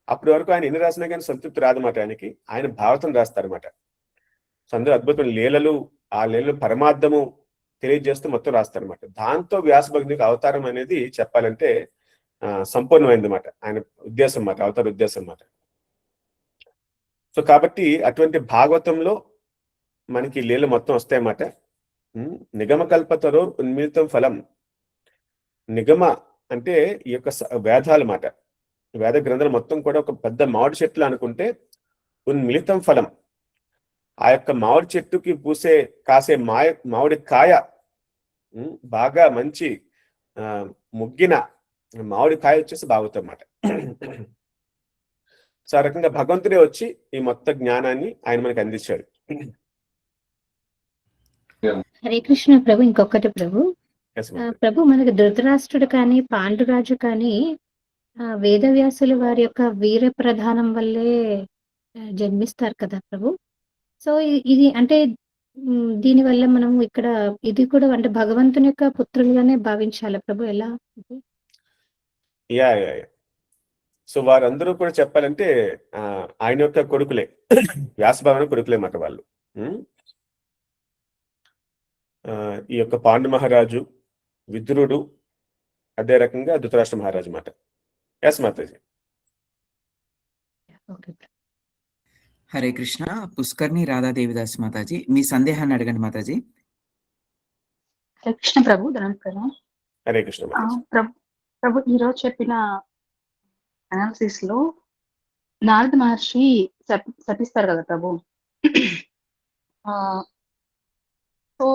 అప్పటి వరకు ఆయన ఎన్ని రాసినా కానీ సంతృప్తి రాదన్నమాట ఆయనకి. ఆయన భారతం రాస్తారన్నమాట. సో అందరూ అద్భుతమైన లీలలు, ఆ లీలలు పరమార్థము తెలియజేస్తూ మొత్తం రాస్తారన్నమాట. దాంతో వ్యాస భగవద్గీత అవతారం అనేది చెప్పాలంటే సంపూర్ణమైంది అన్నమాట ఆయన ఉద్దేశం అన్నమాట, అవతార ఉద్దేశం అన్నమాట. సో కాబట్టి అటువంటి భాగవతంలో మనకి లీలలు మొత్తం వస్తాయన్నమాట. నిగమ కల్పతరో ఉన్మిళితం ఫలం. నిగమ అంటే ఈ యొక్క వేదాలు అన్నమాట. వేద గ్రంథాలు మొత్తం కూడా ఒక పెద్ద మామిడి చెట్లు అనుకుంటే ఉన్మిళితం ఫలం. ఆ యొక్క మామిడి చెట్టుకి కాసే మామిడి కాయ బాగా మంచి ముగ్గిన మామిడి కాయ వచ్చేసి భాగవతం అన్నమాట. సో ఆ రకంగా భగవంతుడే వచ్చి ఈ మొత్తం జ్ఞానాన్ని ఆయన మనకి అందించాడు. హరే కృష్ణ ప్రభు. ఇంకొకటి ప్రభు, మనకి ధృతరాష్ట్రుడు కానీ పాండురాజు కానీ వేదవ్యాసుల వారి యొక్క వీర ప్రధానం వల్లే జన్మిస్తారు కదా ప్రభు. సో ఇది అంటే దీని వల్ల మనం ఇక్కడ ఇది కూడా అంటే భగవంతుని యొక్క పుత్రులుగానే భావించాలి ప్రభు. ఎలా? సో వారందరూ కూడా చెప్పాలంటే ఆయన యొక్క కొడుకులే, వ్యాస భగవానుడి కొడుకులే మాట వాళ్ళు. ఈ యొక్క పాండు మహారాజు, విదురుడు, అదే రకంగా ధృతరాష్ట్ర మహారాజు మాట. ఎస్ మాతాజీ. హరే కృష్ణ. పుష్కర్ని రాధాదేవిదాస్ మాతాజీ, మీ సందేహాన్ని అడగండి మాతాజీ. హరే కృష్ణ ప్రభు. హరే కృష్ణ ప్రభు. ఈరోజు చెప్పిన అనాలిసిస్ లో నారద మహర్షి శపిస్తారు కదా ప్రభు. ఆ సో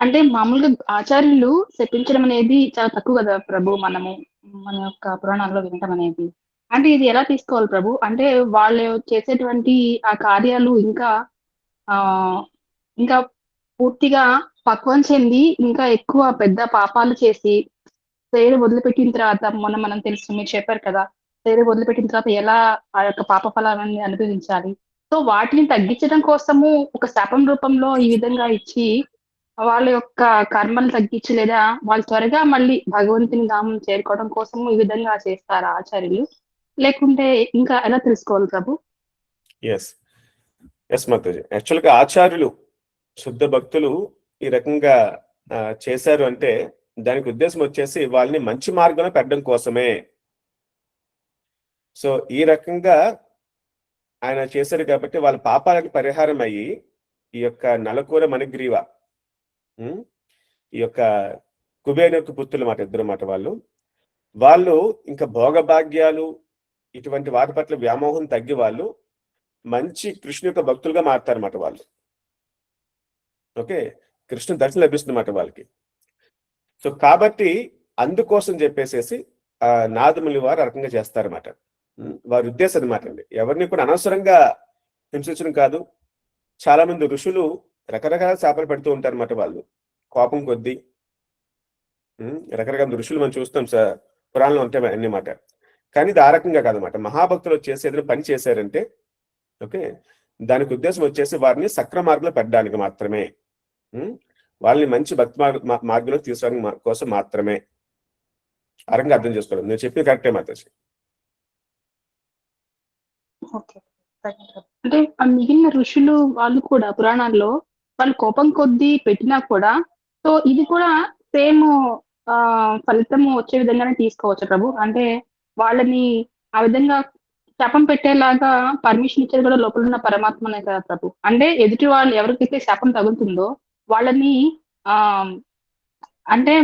అంటే మామూలుగా ఆచార్యులు శపించడం అనేది చాలా తక్కువ కదా ప్రభు, మన యొక్క పురాణాల్లో వినటం అనేది. అంటే ఇది ఎలా తీసుకోవాలి ప్రభు? అంటే వాళ్ళు చేసేటువంటి ఆ కార్యాలు ఇంకా ఆ ఇంకా పూర్తిగా పక్వం చెంది ఇంకా ఎక్కువ పెద్ద పాపాలు చేసి శరీరం వదిలిపెట్టిన తర్వాత, మనం తెలుసు, మీరు చెప్పారు కదా, శరీరం వదిలిపెట్టిన తర్వాత ఎలా ఆ యొక్క పాప ఫలాన్ని అనుభవించాలి. సో వాటిని తగ్గించడం కోసము ఒక శాపం రూపంలో ఈ విధంగా ఇచ్చి వాళ్ళ యొక్క కర్మలు తగ్గించి, లేదా వాళ్ళు త్వరగా మళ్ళీ భగవంతుని ధామం చేరుకోవడం కోసము ఈ విధంగా చేస్తారా ఆచార్యులు? లేకుంటే ఇంకా ఎలా తెలుసుకోవాలి ప్రభు? ఎస్ మాతాజీ. యాక్చువల్గా ఆచార్యులు శుద్ధ భక్తులు ఈ రకంగా చేశారు అంటే దానికి ఉద్దేశం వచ్చేసి వాళ్ళని మంచి మార్గంలో పెట్టడం కోసమే. సో ఈ రకంగా ఆయన చేశారు కాబట్టి వాళ్ళ పాపాలకు పరిహారం అయ్యి ఈ యొక్క నలకూర మణిగ్రీవ, ఈ యొక్క కుబేరు యొక్క పుత్రులు మాట, ఇద్దరు మాట, వాళ్ళు ఇంకా భోగభాగ్యాలు ఇటువంటి వాటి పట్ల వ్యామోహం తగ్గి వాళ్ళు మంచి కృష్ణు యొక్క భక్తులుగా మారుతారన్నమాట వాళ్ళు. ఓకే, కృష్ణ దర్శనం లభిస్తుందన్నమాట వాళ్ళకి. సో కాబట్టి అందుకోసం చెప్పేసేసి నాదముని వారు ఆ రకంగా చేస్తారన్నమాట. వారి ఉద్దేశం అనమాట అండి. ఎవరిని కూడా అనవసరంగా హింసించడం కాదు. చాలా మంది ఋషులు రకరకాల శాపలు పెడుతూ ఉంటారు అన్నమాట. వాళ్ళు కోపం కొద్దీ రకరకాల ఋషులు మనం చూస్తాం పురాణంలో ఉంటాయి అన్నమాట. కానీ ఇది ఆ రకంగా కాదనమాట. మహాభక్తులు వచ్చేసి ఏదైనా పని చేశారంటే ఓకే, దానికి ఉద్దేశం వచ్చేసి వారిని సక్రమ మార్గంలో పెట్టడానికి మాత్రమే, వాళ్ళని మంచి భక్తి మార్గంలో తీసుకోవడానికి కోసం మాత్రమే. ఆ రకంగా అర్థం చేసుకోవడం. నేను చెప్పింది కరెక్టే మాతాజీ. అంటే మిగిలిన ఋషులు వాళ్ళు కూడా పురాణాల్లో వాళ్ళు కోపం కొద్దీ పెట్టినా కూడా, సో ఇది కూడా సేమ్ ఫలితం వచ్చే విధంగానే తీసుకోవచ్చు ప్రభు. అంటే వాళ్ళని ఆ విధంగా శాపం పెట్టేలాగా పర్మిషన్ ఇచ్చేది కూడా లోపల ఉన్న పరమాత్మనే కదా ప్రభు. అంటే ఎదుటి వాళ్ళు ఎవరికైతే శాపం తగులుతుందో వాళ్ళని అంటే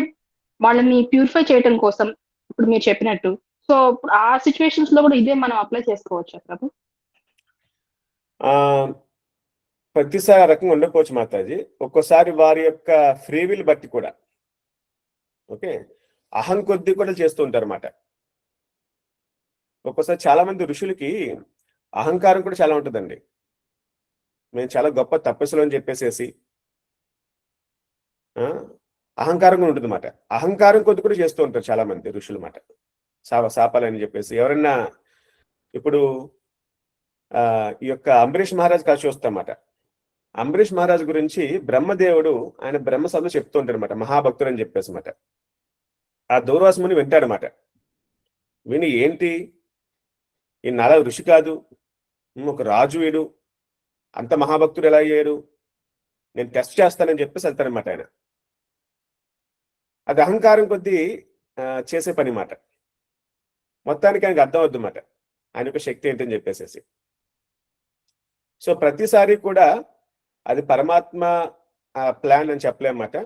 వాళ్ళని ప్యూరిఫై చేయడం కోసం ఇప్పుడు మీరు చెప్పినట్టు, సో ఆ సిచ్యువేషన్స్ లో కూడా ఇదే మనం అప్లై చేసుకోవచ్చు ప్రభు. ప్రతిసారి ఆ రకంగా ఉండకపోవచ్చు మాతాజీ. ఒక్కోసారి వారి యొక్క ఫ్రీ విల్ బట్టి కూడా ఓకే, అహం కొద్ది కూడా చేస్తూ ఉంటారు అన్నమాట. ఒక్కోసారి చాలా మంది ఋషులకి అహంకారం కూడా చాలా ఉంటుందండి. మేము చాలా గొప్ప తపస్సులు అని చెప్పేసేసి అహంకారం కూడా ఉంటుంది అన్నమాట. అహంకారం కొద్ది కూడా చేస్తూ ఉంటారు చాలా మంది ఋషులు మాట, శాపాలని చెప్పేసి. ఎవరన్నా ఇప్పుడు ఈ యొక్క అంబరీష్ మహారాజ్ కాదు చూస్తామాట. అంబరీష్ మహారాజ్ గురించి బ్రహ్మదేవుడు ఆయన బ్రహ్మసభలో చెప్తూ ఉంటాడు అనమాట, మహాభక్తుడు అని చెప్పేసి మాట. ఆ దూర్వాసముని వింటాడనమాట. విని ఏంటి ఈ నాలా ఋషి కాదు, ఒక రాజు వీడు, అంత మహాభక్తుడు ఎలా అయ్యాడు, నేను టెస్ట్ చేస్తానని చెప్పేసి వెళ్తారనమాట ఆయన. అది అహంకారం కొద్దీ చేసే పని మాట. మొత్తానికి ఆయనకు అర్థం అవుద్ది మాట ఆయన యొక్క శక్తి ఏంటని చెప్పేసేసి. సో ప్రతిసారి కూడా అది పరమాత్మ ప్లాన్ అని చెప్పలేమన్నమాట.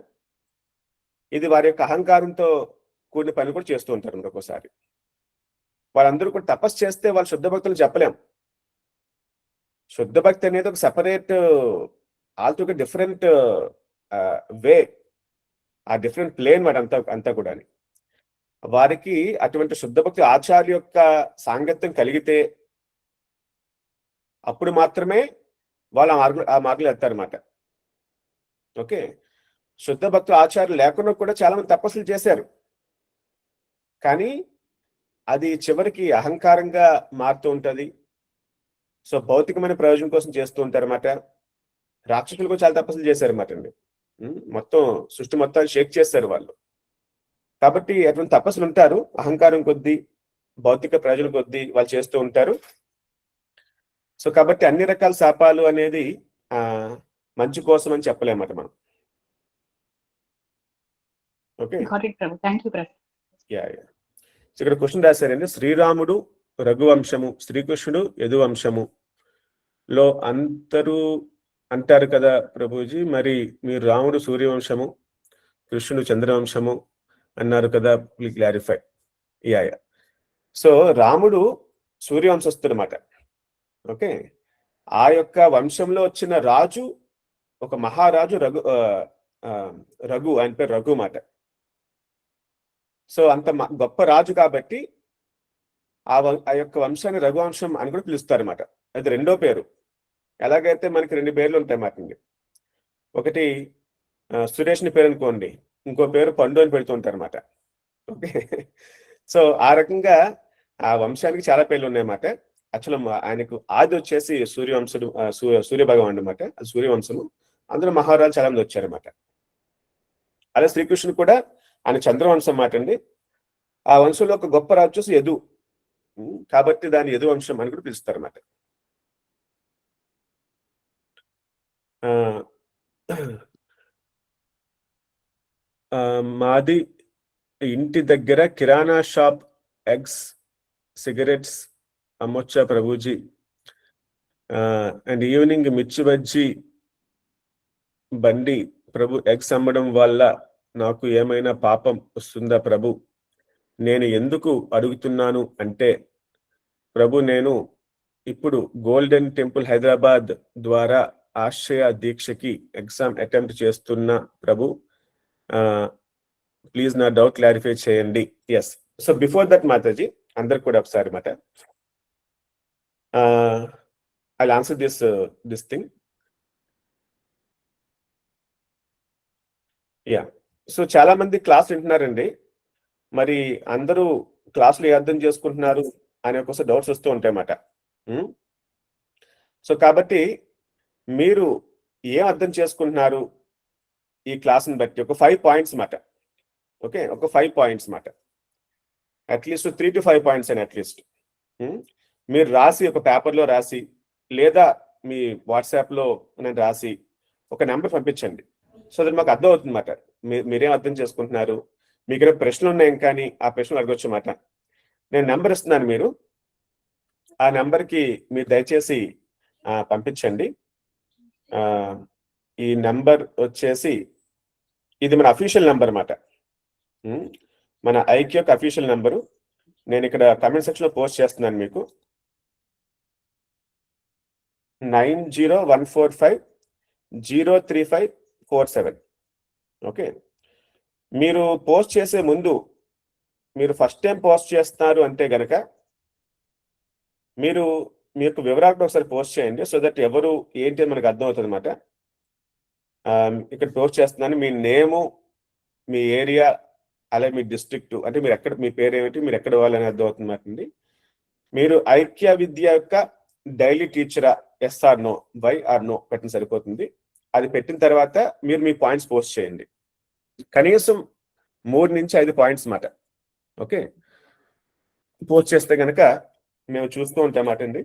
ఇది వారి యొక్క అహంకారంతో కూడిన పని కూడా చేస్తూ ఉంటారు. ఒక్కోసారి వాళ్ళందరూ కూడా తపస్సు చేస్తే వాళ్ళు శుద్ధ భక్తులు చెప్పలేం. శుద్ధ భక్తి అనేది ఒక సెపరేట్, ఆల్టోగా డిఫరెంట్ వే, ఆ డిఫరెంట్ ప్లేన్ మాట అంతా కూడా. వారికి అటువంటి శుద్ధ భక్తి ఆచార్య యొక్క సాంగత్యం కలిగితే అప్పుడు మాత్రమే వాళ్ళు ఆ మార్గంలో వెళ్తారన్నమాట. ఓకే, శుద్ధ భక్తులు ఆచార్యులు లేకుండా కూడా చాలా మంది తపస్సులు చేశారు. కానీ అది చివరికి అహంకారంగా మారుతూ ఉంటుంది. సో భౌతికమైన ప్రయోజనం కోసం చేస్తూ ఉంటారన్నమాట. రాక్షసులు కూడా చాలా తపస్సులు చేశారన్నమాట అండి. మొత్తం సృష్టి మొత్తాన్ని షేక్ చేస్తారు వాళ్ళు. కాబట్టి అటువంటి తపస్సులు ఉంటారు. అహంకారం కొద్దీ, భౌతిక ప్రయోజనం కొద్దీ వాళ్ళు చేస్తూ ఉంటారు. సో కాబట్టి అన్ని రకాల శాపాలు అనేది మంచి కోసం అని చెప్పలేమన్నమాట మనం. ఓకే, ఇక్కడ క్వశ్చన్ రాశారండి. శ్రీరాముడు రఘువంశము, శ్రీకృష్ణుడు యదువంశము లో అంతరు అంటారు కదా ప్రభుజీ, మరి మీరు రాముడు సూర్యవంశము, కృష్ణుడు చంద్రవంశము అన్నారు కదా, ప్లీజ్ క్లారిఫై. సో రాముడు సూర్యవంశస్థుడు అన్నమాట. ఓకే, ఆ యొక్క వంశంలో వచ్చిన రాజు ఒక మహారాజు రఘు, ఆయన పేరు రఘు మాట. సో అంత గొప్ప రాజు కాబట్టి ఆ యొక్క వంశాన్ని రఘువంశం అని కూడా పిలుస్తారు అన్నమాట. అది రెండో పేరు. ఎలాగైతే మనకి 2 పేర్లు ఉంటాయి మాట. ఒకటి సురేష్ని పేరు అనుకోండి, ఇంకో పేరు పండు అని పెడుతూ ఉంటారు అనమాట. ఓకే, సో ఆ రకంగా ఆ వంశానికి చాలా పేర్లు ఉన్నాయన్నమాట. యాక్చువల్ ఆయనకు ఆది వచ్చేసి సూర్యవంశుడు, సూర్య భగవానుడు అనమాట. అది సూర్యవంశము. అందులో మహారాజు చాలా మంది వచ్చారన్నమాట. అలా శ్రీకృష్ణుడు కూడా ఆయన చంద్రవంశం మాట అండి. ఆ వంశంలో ఒక గొప్ప రాజు వచ్చేసి యదు, కాబట్టి దాన్ని యదు వంశం అని కూడా పిలుస్తారు అన్నమాట. మాది ఇంటి దగ్గర కిరాణా shop, eggs, cigarettes అమ్మొచ్చా Prabhuji, and evening మిర్చి బజ్జీ బండి ప్రభు. ఎగ్స్ అమ్మడం వల్ల నాకు ఏమైనా పాపం వస్తుందా ప్రభు? నేను ఎందుకు అడుగుతున్నాను అంటే ప్రభు, నేను ఇప్పుడు గోల్డెన్ టెంపుల్ హైదరాబాద్ ద్వారా ఆశ్రయ దీక్షకి ఎగ్జామ్ అటెంప్ట్ చేస్తున్నా ప్రభు. ప్లీజ్ నా డౌట్ క్లారిఫై చేయండి. Yes, so before that Mataji, అందరికి కూడా ఒకసారి మాట I'll answer this thing. Yeah, so చాలా మంది క్లాస్ వింటున్నారండి. మరి అందరూ క్లాసులు ఏ అర్థం చేసుకుంటున్నారు అనే ఒకసారి డౌట్స్ వస్తూ ఉంటాయి అన్నమాట. సో కాబట్టి మీరు ఏం అర్థం చేసుకుంటున్నారు ఈ క్లాస్ని బట్టి ఒక 5 పాయింట్స్ మాట. ఓకే, ఒక 5 పాయింట్స్ మాట, అట్లీస్ట్ 3 to 5 పాయింట్స్ అని అట్లీస్ట్ మీరు రాసి ఒక పేపర్లో రాసి, లేదా మీ వాట్సాప్లో నేను రాసి ఒక నెంబర్ పంపించండి. సో అది మాకు అర్థం అవుతుంది మాట. మీరేం అర్థం చేసుకుంటున్నారు, మీకు ఏమైనా ప్రశ్నలు ఉన్నాయి కానీ ఆ ప్రశ్నలు అడగొచ్చు మాట. నేను నెంబర్ ఇస్తున్నాను, మీరు ఆ నెంబర్కి మీరు దయచేసి పంపించండి. ఈ నెంబర్ వచ్చేసి ఇది మన అఫీషియల్ నెంబర్ అన్నమాట. మన ఐక్య యొక్క అఫీషియల్ నెంబరు. నేను ఇక్కడ కమెంట్ సెక్షన్ లో పోస్ట్ చేస్తున్నాను మీకు. 9014503547. ఓకే, మీరు పోస్ట్ చేసే ముందు, మీరు ఫస్ట్ టైం పోస్ట్ చేస్తున్నారు అంటే గనక మీరు మీ యొక్క వివరాలు ఒకసారి పోస్ట్ చేయండి. సో దట్ ఎవరు ఏంటి అని మనకు అర్థం అవుతుంది అనమాట. ఇక్కడ పోస్ట్ చేస్తున్నాను, మీ నేము, మీ ఏరియా, అలాగే మీ డిస్ట్రిక్ట్, అంటే మీరు ఎక్కడ, మీ పేరు ఏమిటి, మీరు ఎక్కడ వాళ్ళని అర్థం అవుతుంది. మీరు ఐక్య విద్య యొక్క డైలీ టీచరా, S are no, Y R no పెట్టిన సరిపోతుంది. అది పెట్టిన తర్వాత మీరు మీ పాయింట్స్ పోస్ట్ చేయండి. కనీసం 3 నుంచి 5 పాయింట్స్ మాట. ఓకే, పోస్ట్ చేస్తే కనుక మేము చూస్తూ ఉంటాం మాట అండి.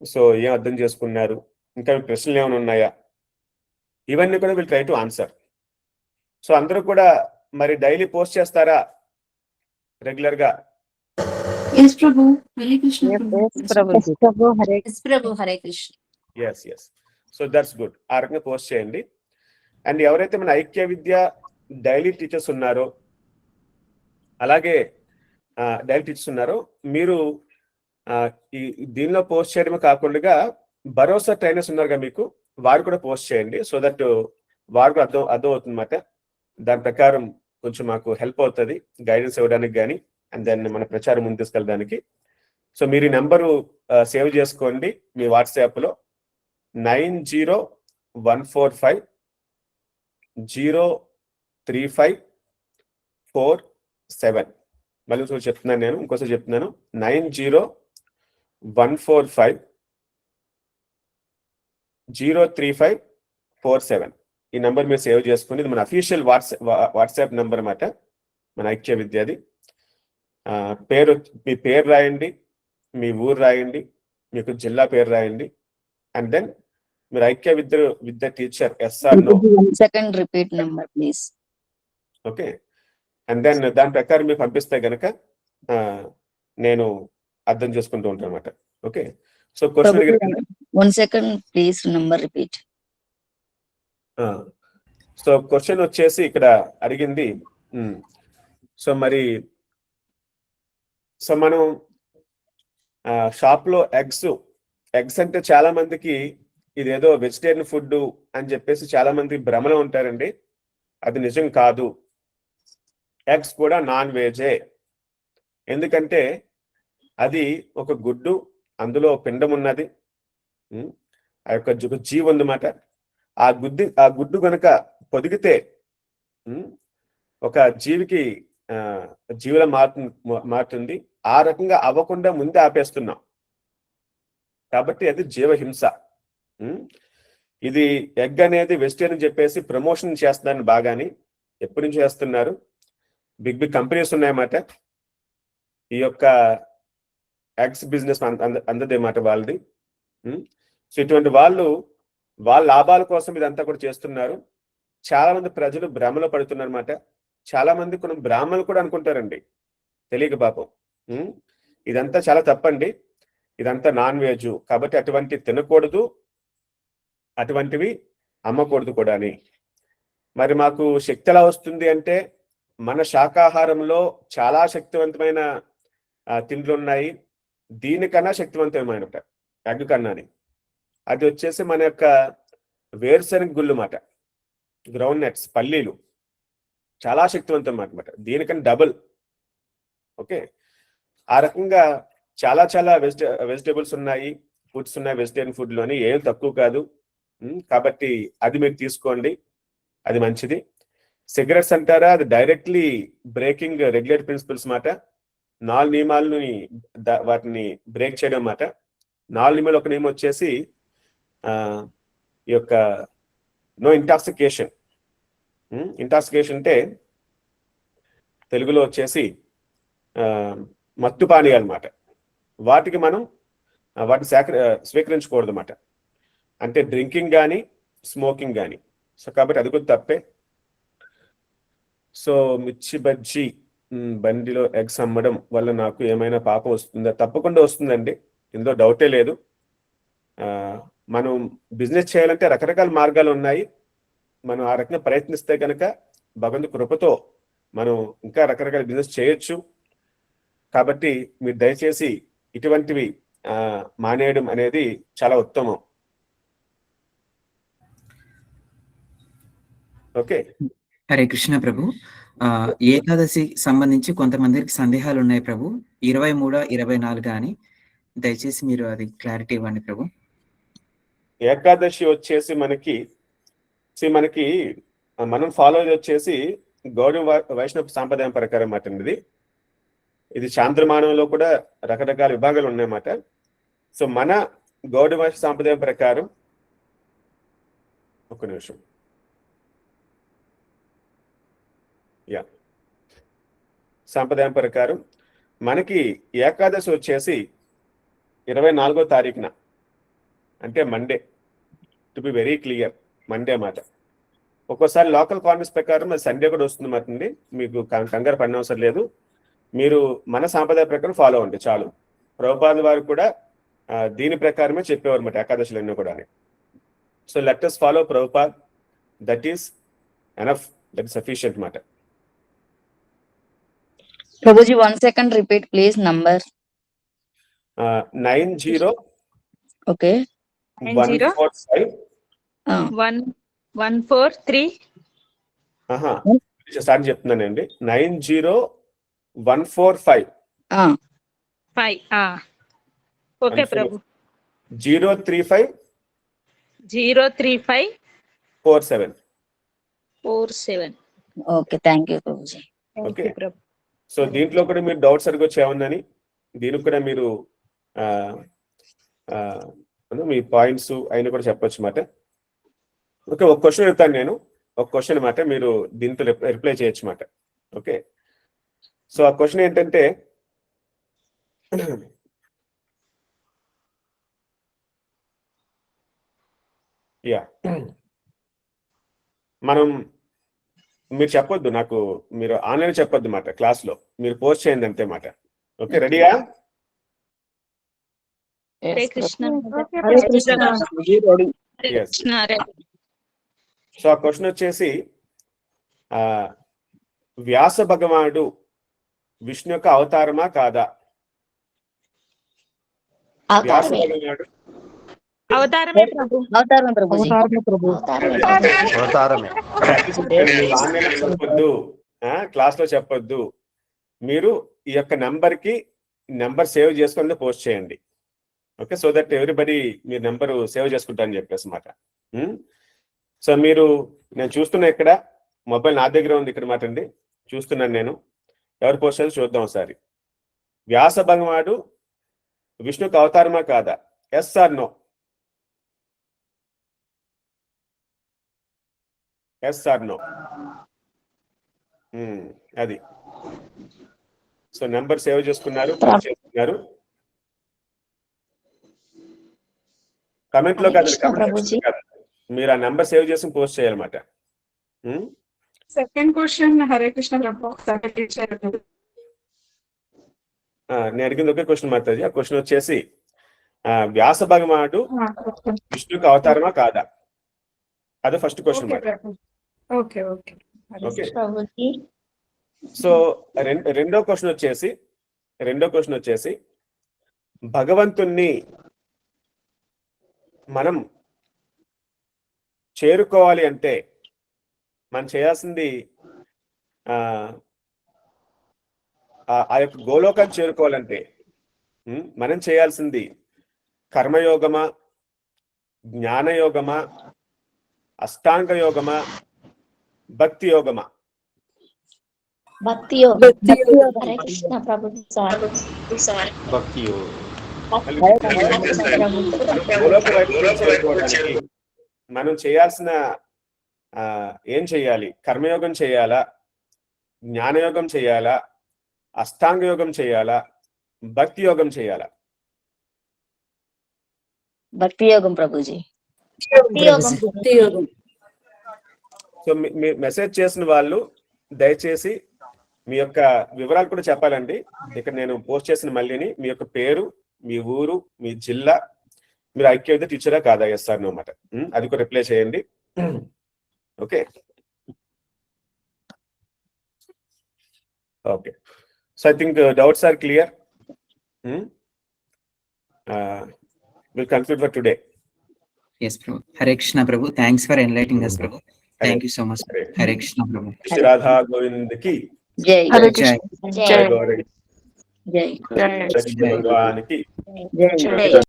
సో ఏం అర్థం చేసుకున్నారు, ఇంకా మీ ప్రశ్నలు ఏమైనా ఉన్నాయా, ఇవన్నీ కూడా will try to answer. So అందరూ కూడా మరి డైలీ పోస్ట్ చేస్తారా రెగ్యులర్ గా? Yes, Prabhu. Hare Krishna. Prabhu, Hare Krishna. Yes yes, so that's good. ఆ రకంగా పోస్ట్ చేయండి. అండ్ ఎవరైతే మన ఐక్య విద్య డైలీ టీచర్స్ ఉన్నారో, అలాగే డైలీ టీచర్స్ ఉన్నారో, మీరు ఈ దీనిలో పోస్ట్ చేయడమే కాకుండా భరోసా ట్రైనర్స్ ఉన్నారుగా మీకు, వారు కూడా పోస్ట్ చేయండి. సో దట్ వారు కూడా అర్థం అవుతుంది అన్నమాట. దాని ప్రకారం కొంచెం మాకు హెల్ప్ అవుతుంది గైడెన్స్ ఇవ్వడానికి కానీ, అండ్ దెన్ మన ప్రచారం ముందు తీసుకెళ్ళడానికి. సో మీరు ఈ నెంబరు సేవ్ చేసుకోండి మీ వాట్సాప్లో. 9014503547. మళ్ళీ చెప్తున్నాను, నేను ఇంకోసారి చెప్తున్నాను, 9014503547. ఈ నెంబర్ మీరు సేవ్ చేసుకోండి. ఇది మన అఫీషియల్ వాట్సాప్ నెంబర్ అన్నమాట, మన ఐక్య విద్యది. మీ పేరు రాయండి, మీ ఊరు రాయండి, మీకు జిల్లా పేరు రాయండి, అండ్ దెన్ మీరు Aikya Vidya teacher S are no. Second repeat number, please. Okay, and then దాని ప్రకారం మీరు పంపిస్తే గనక నేను అర్థం చేసుకుంటూ ఉంటాను అనమాట. Okay, so question, 1 second, please, number repeat. So question వచ్చేసి ఇక్కడ అడిగింది, సో మరి సో మనం షాప్ లో ఎగ్స్ ఎగ్స్ అంటే చాలా మందికి ఇదేదో వెజిటేరియన్ ఫుడ్ అని చెప్పేసి చాలా మంది భ్రమలో ఉంటారండి. అది నిజం కాదు. ఎగ్స్ కూడా నాన్ వెజే. ఎందుకంటే అది ఒక గుడ్డు, అందులో పిండం ఉన్నది, ఆ యొక్క జీవి ఉందన్నమాట. ఆ గుడ్డు కనుక పొదిగితే ఒక జీవికి జీవుల మారుతుంది. ఆ రకంగా అవ్వకుండా ముందే ఆపేస్తున్నాం కాబట్టి అది జీవహింస. ఇది ఎగ్ అనేది వెజిటేరియన్ చెప్పేసి ప్రమోషన్ చేస్తున్నారని బాగాని ఎప్పటి నుంచి చేస్తున్నారు. బిగ్ కంపెనీస్ ఉన్నాయన్నమాట. ఈ యొక్క ఎగ్స్ బిజినెస్ అందదేమాట వాళ్ళది. సో ఇటువంటి వాళ్ళ లాభాల కోసం ఇదంతా కూడా చేస్తున్నారు. చాలా మంది ప్రజలు భ్రమలో పడుతున్నారు అన్నమాట. చాలా మంది కొన్ని బ్రాహ్మణులు కూడా అనుకుంటారండి, తెలియక పాపం. ఇదంతా చాలా తప్పండి. ఇదంతా నాన్ వెజ్ కాబట్టి అటువంటి తినకూడదు, అటువంటివి అమ్మకూడదు కూడా అని. మరి మాకు శక్తి ఎలా వస్తుంది అంటే మన శాకాహారంలో చాలా శక్తివంతమైన తిండ్లు ఉన్నాయి. దీనికన్నా శక్తివంతమైన ఎగ్ కన్నాని. అది వచ్చేసి మన యొక్క వేరుశనగ గుళ్ళు మాట, గ్రౌండ్ నట్స్, పల్లీలు చాలా శక్తివంతం అన్నమాట. దీనికన్నా డబుల్. ఓకే, ఆ రకంగా చాలా చాలా వెజిటేబుల్స్ ఉన్నాయి, ఫుడ్స్ ఉన్నాయి వెజిటేరియన్ ఫుడ్లోని, ఏం తక్కువ కాదు. కాబట్టి అది మీరు తీసుకోండి, అది మంచిది. సిగరెట్స్ అంటారా, అది డైరెక్ట్లీ బ్రేకింగ్ రెగ్యులేటరీ ప్రిన్సిపల్స్ మాట. 4 నియమాలని వాటిని బ్రేక్ చేయడం మాట. 4 నియమాలు, ఒక నియమం వచ్చేసి ఈ యొక్క నో ఇంటాక్సికేషన్. ఇంటాక్సికేషన్ అంటే తెలుగులో వచ్చేసి మత్తు పానీయాలు అన్నమాట. వాటికి మనం వాటిని స్వీకరించకూడదు అన్నమాట. అంటే డ్రింకింగ్ కానీ స్మోకింగ్ కానీ. సో కాబట్టి అది కూడా తప్పే. సో మిర్చి బజ్జీ బండిలో ఎగ్స్ అమ్మడం వల్ల నాకు ఏమైనా పాపం వస్తుందా? తప్పకుండా వస్తుందండి, ఇందులో డౌటే లేదు. మనం బిజినెస్ చేయాలంటే రకరకాల మార్గాలు ఉన్నాయి. మనం ఆ రకంగా ప్రయత్నిస్తే కనుక భగవంతుడి కృపతో మనం ఇంకా రకరకాల బిజినెస్ చేయొచ్చు. కాబట్టి మీరు దయచేసి ఇటువంటివి మానేయడం అనేది చాలా ఉత్తమం. ఓకే, హరే కృష్ణ ప్రభు. ఏకాదశి సంబంధించి కొంతమందికి సందేహాలు ఉన్నాయి ప్రభు. 23, 24 అని దయచేసి మీరు అది క్లారిటీ ఇవ్వండి ప్రభు. ఏకాదశి వచ్చేసి మనకి మనం ఫాలో వచ్చేసి గౌరవ వైష్ణవ సాంప్రదాయం ప్రకారం మాట. ఇది చాంద్రమానంలో కూడా రకరకాల విభాగాలు ఉన్నాయన్నమాట. సో మన గౌరవ వైష్ణవ సాంప్రదాయం ప్రకారం, ఒక్క నిమిషం, సాంప్రదాయం ప్రకారం మనకి ఏకాదశి వచ్చేసి 24వ తారీఖున, అంటే Monday. To be very clear, Monday మాట. ఒక్కోసారి లోకల్ కాన్ఫరెన్స్ ప్రకారం అది సండే కూడా వస్తుంది మాట. మీకు కంగారు పడిన అవసరం లేదు. మీరు మన సాంప్రదాయ ప్రకారం ఫాలో అవ్వండి చాలు. ప్రభుపాదుల వారు కూడా దీని ప్రకారమే చెప్పేవారు అన్నమాట, ఏకాదశులన్నీ కూడా. So let us follow Prabhupad. That is enough, that is sufficient మాట. Prabhuji, 1 second repeat please number. 90 Okay. 145 143 start చెప్తున్నానండి. 90145 okay Prabhu. 035 47. Okay, thank you Prabhuji. Okay, so దీంట్లో కూడా మీరు డౌట్స్ అడగొచ్చు ఏముందని. దీనికి కూడా మీరు మీ పాయింట్స్ అయినా కూడా చెప్పొచ్చు మాట. ఓకే, ఒక క్వశ్చన్ అడుగుతాను నేను, ఒక క్వశ్చన్ మాట, మీరు దీంతో రిప్లై చేయొచ్చు మాట. ఓకే, సో ఆ క్వశ్చన్ ఏంటంటే, మీరు చెప్పొద్దు నాకు, మీరు ఆన్లైన్ చెప్పొద్దు మాట, క్లాస్ లో మీరు పోస్ట్ చేయండి అంతే మాట. ఓకే, రెడీయా? సో ఆ క్వశ్చన్ వచ్చేసి, వ్యాస భగవానుడు విష్ణు యొక్క అవతారమా కాదా? వ్యాస భగవానుడు అవతారమే ప్రభు. అవతారం ప్రభుజీ. అవతారమే. మీరు ఆన్లైన్ చెప్పొద్దు, క్లాస్ లో చెప్పొద్దు. మీరు ఈ యొక్క నెంబర్ సేవ్ చేసుకుని పోస్ట్ చేయండి. ఓకే, సో దట్ ఎవ్రీబడి మీరు నెంబర్ సేవ్ చేసుకుంటారని చెప్పేసి మాట. సో మీరు, నేను చూస్తున్నా ఇక్కడ మొబైల్ నా దగ్గర ఉంది ఇక్కడ మాట అండి, చూస్తున్నాను నేను. ఎవరు పోస్ట్ చేసి చూద్దాం ఒకసారి. వ్యాస భగవానుడు విష్ణుకు అవతారమా కాదా? Yes are no? Yes are no? అది. సో నెంబర్ సేవ్ చేసుకున్నారు, పోస్ట్ చేస్తున్నారు. కమెంట్ లో కాదు, మీరు ఆ నెంబర్ సేవ్ చేసి పోస్ట్ చేయాలన్నమాట. Second question Hare Krishna Prabhu. నేను అడిగింది ఒకే క్వశ్చన్ మాట్లాడి. ఆ క్వశ్చన్ వచ్చేసి వ్యాస భగవానుడు విష్ణుకు అవతారమా కాదా? అదే ఫస్ట్ క్వశ్చన్ మాట. ఓకే ఓకే ఓకే, సో రెండో క్వశ్చన్ వచ్చేసి భగవంతుణ్ణి మనం చేరుకోవాలి అంటే మనం చేయాల్సింది ఆ యొక్క గోలోకాన్ని చేరుకోవాలంటే మనం చేయాల్సింది కర్మయోగమా, జ్ఞానయోగమా, అష్టాంగ యోగమా, భక్తి యోగమా? భక్తి యోగం. హరే కృష్ణ ప్రభు. భక్తి గోలోక వైపు చేరుకోవడానికి మనం చేయాల్సిన ఏం చేయాలి? కర్మయోగం చేయాలా, జ్ఞానయోగం చేయాలా, అష్టాంగ యోగం చేయాలా, భక్తి యోగం చేయాలా? భక్తి యోగం ప్రభుజీ. సో మీరు మెసేజ్ చేసిన వాళ్ళు దయచేసి మీ యొక్క వివరాలు కూడా చెప్పాలండి. ఇక్కడ నేను పోస్ట్ చేసిన మళ్ళీని మీ యొక్క పేరు, మీ ఊరు, మీ జిల్లా, మీరు ఐక్యత టీచరా కాదా, ఎస్ఆర్ నో అన్నమాట. అది కూడా రిప్లై చేయండి. Okay okay, so I think doubts are clear. Will conclude for today. Yes, Prabhu. Hare Krishna, Prabhu. Thanks for enlightening us, Prabhu. Thank you so much. Hare Krishna, Prabhu. Shri Radha Govind కి జై. Jai. జై గౌరీ జై. భగవాన్ కి జై.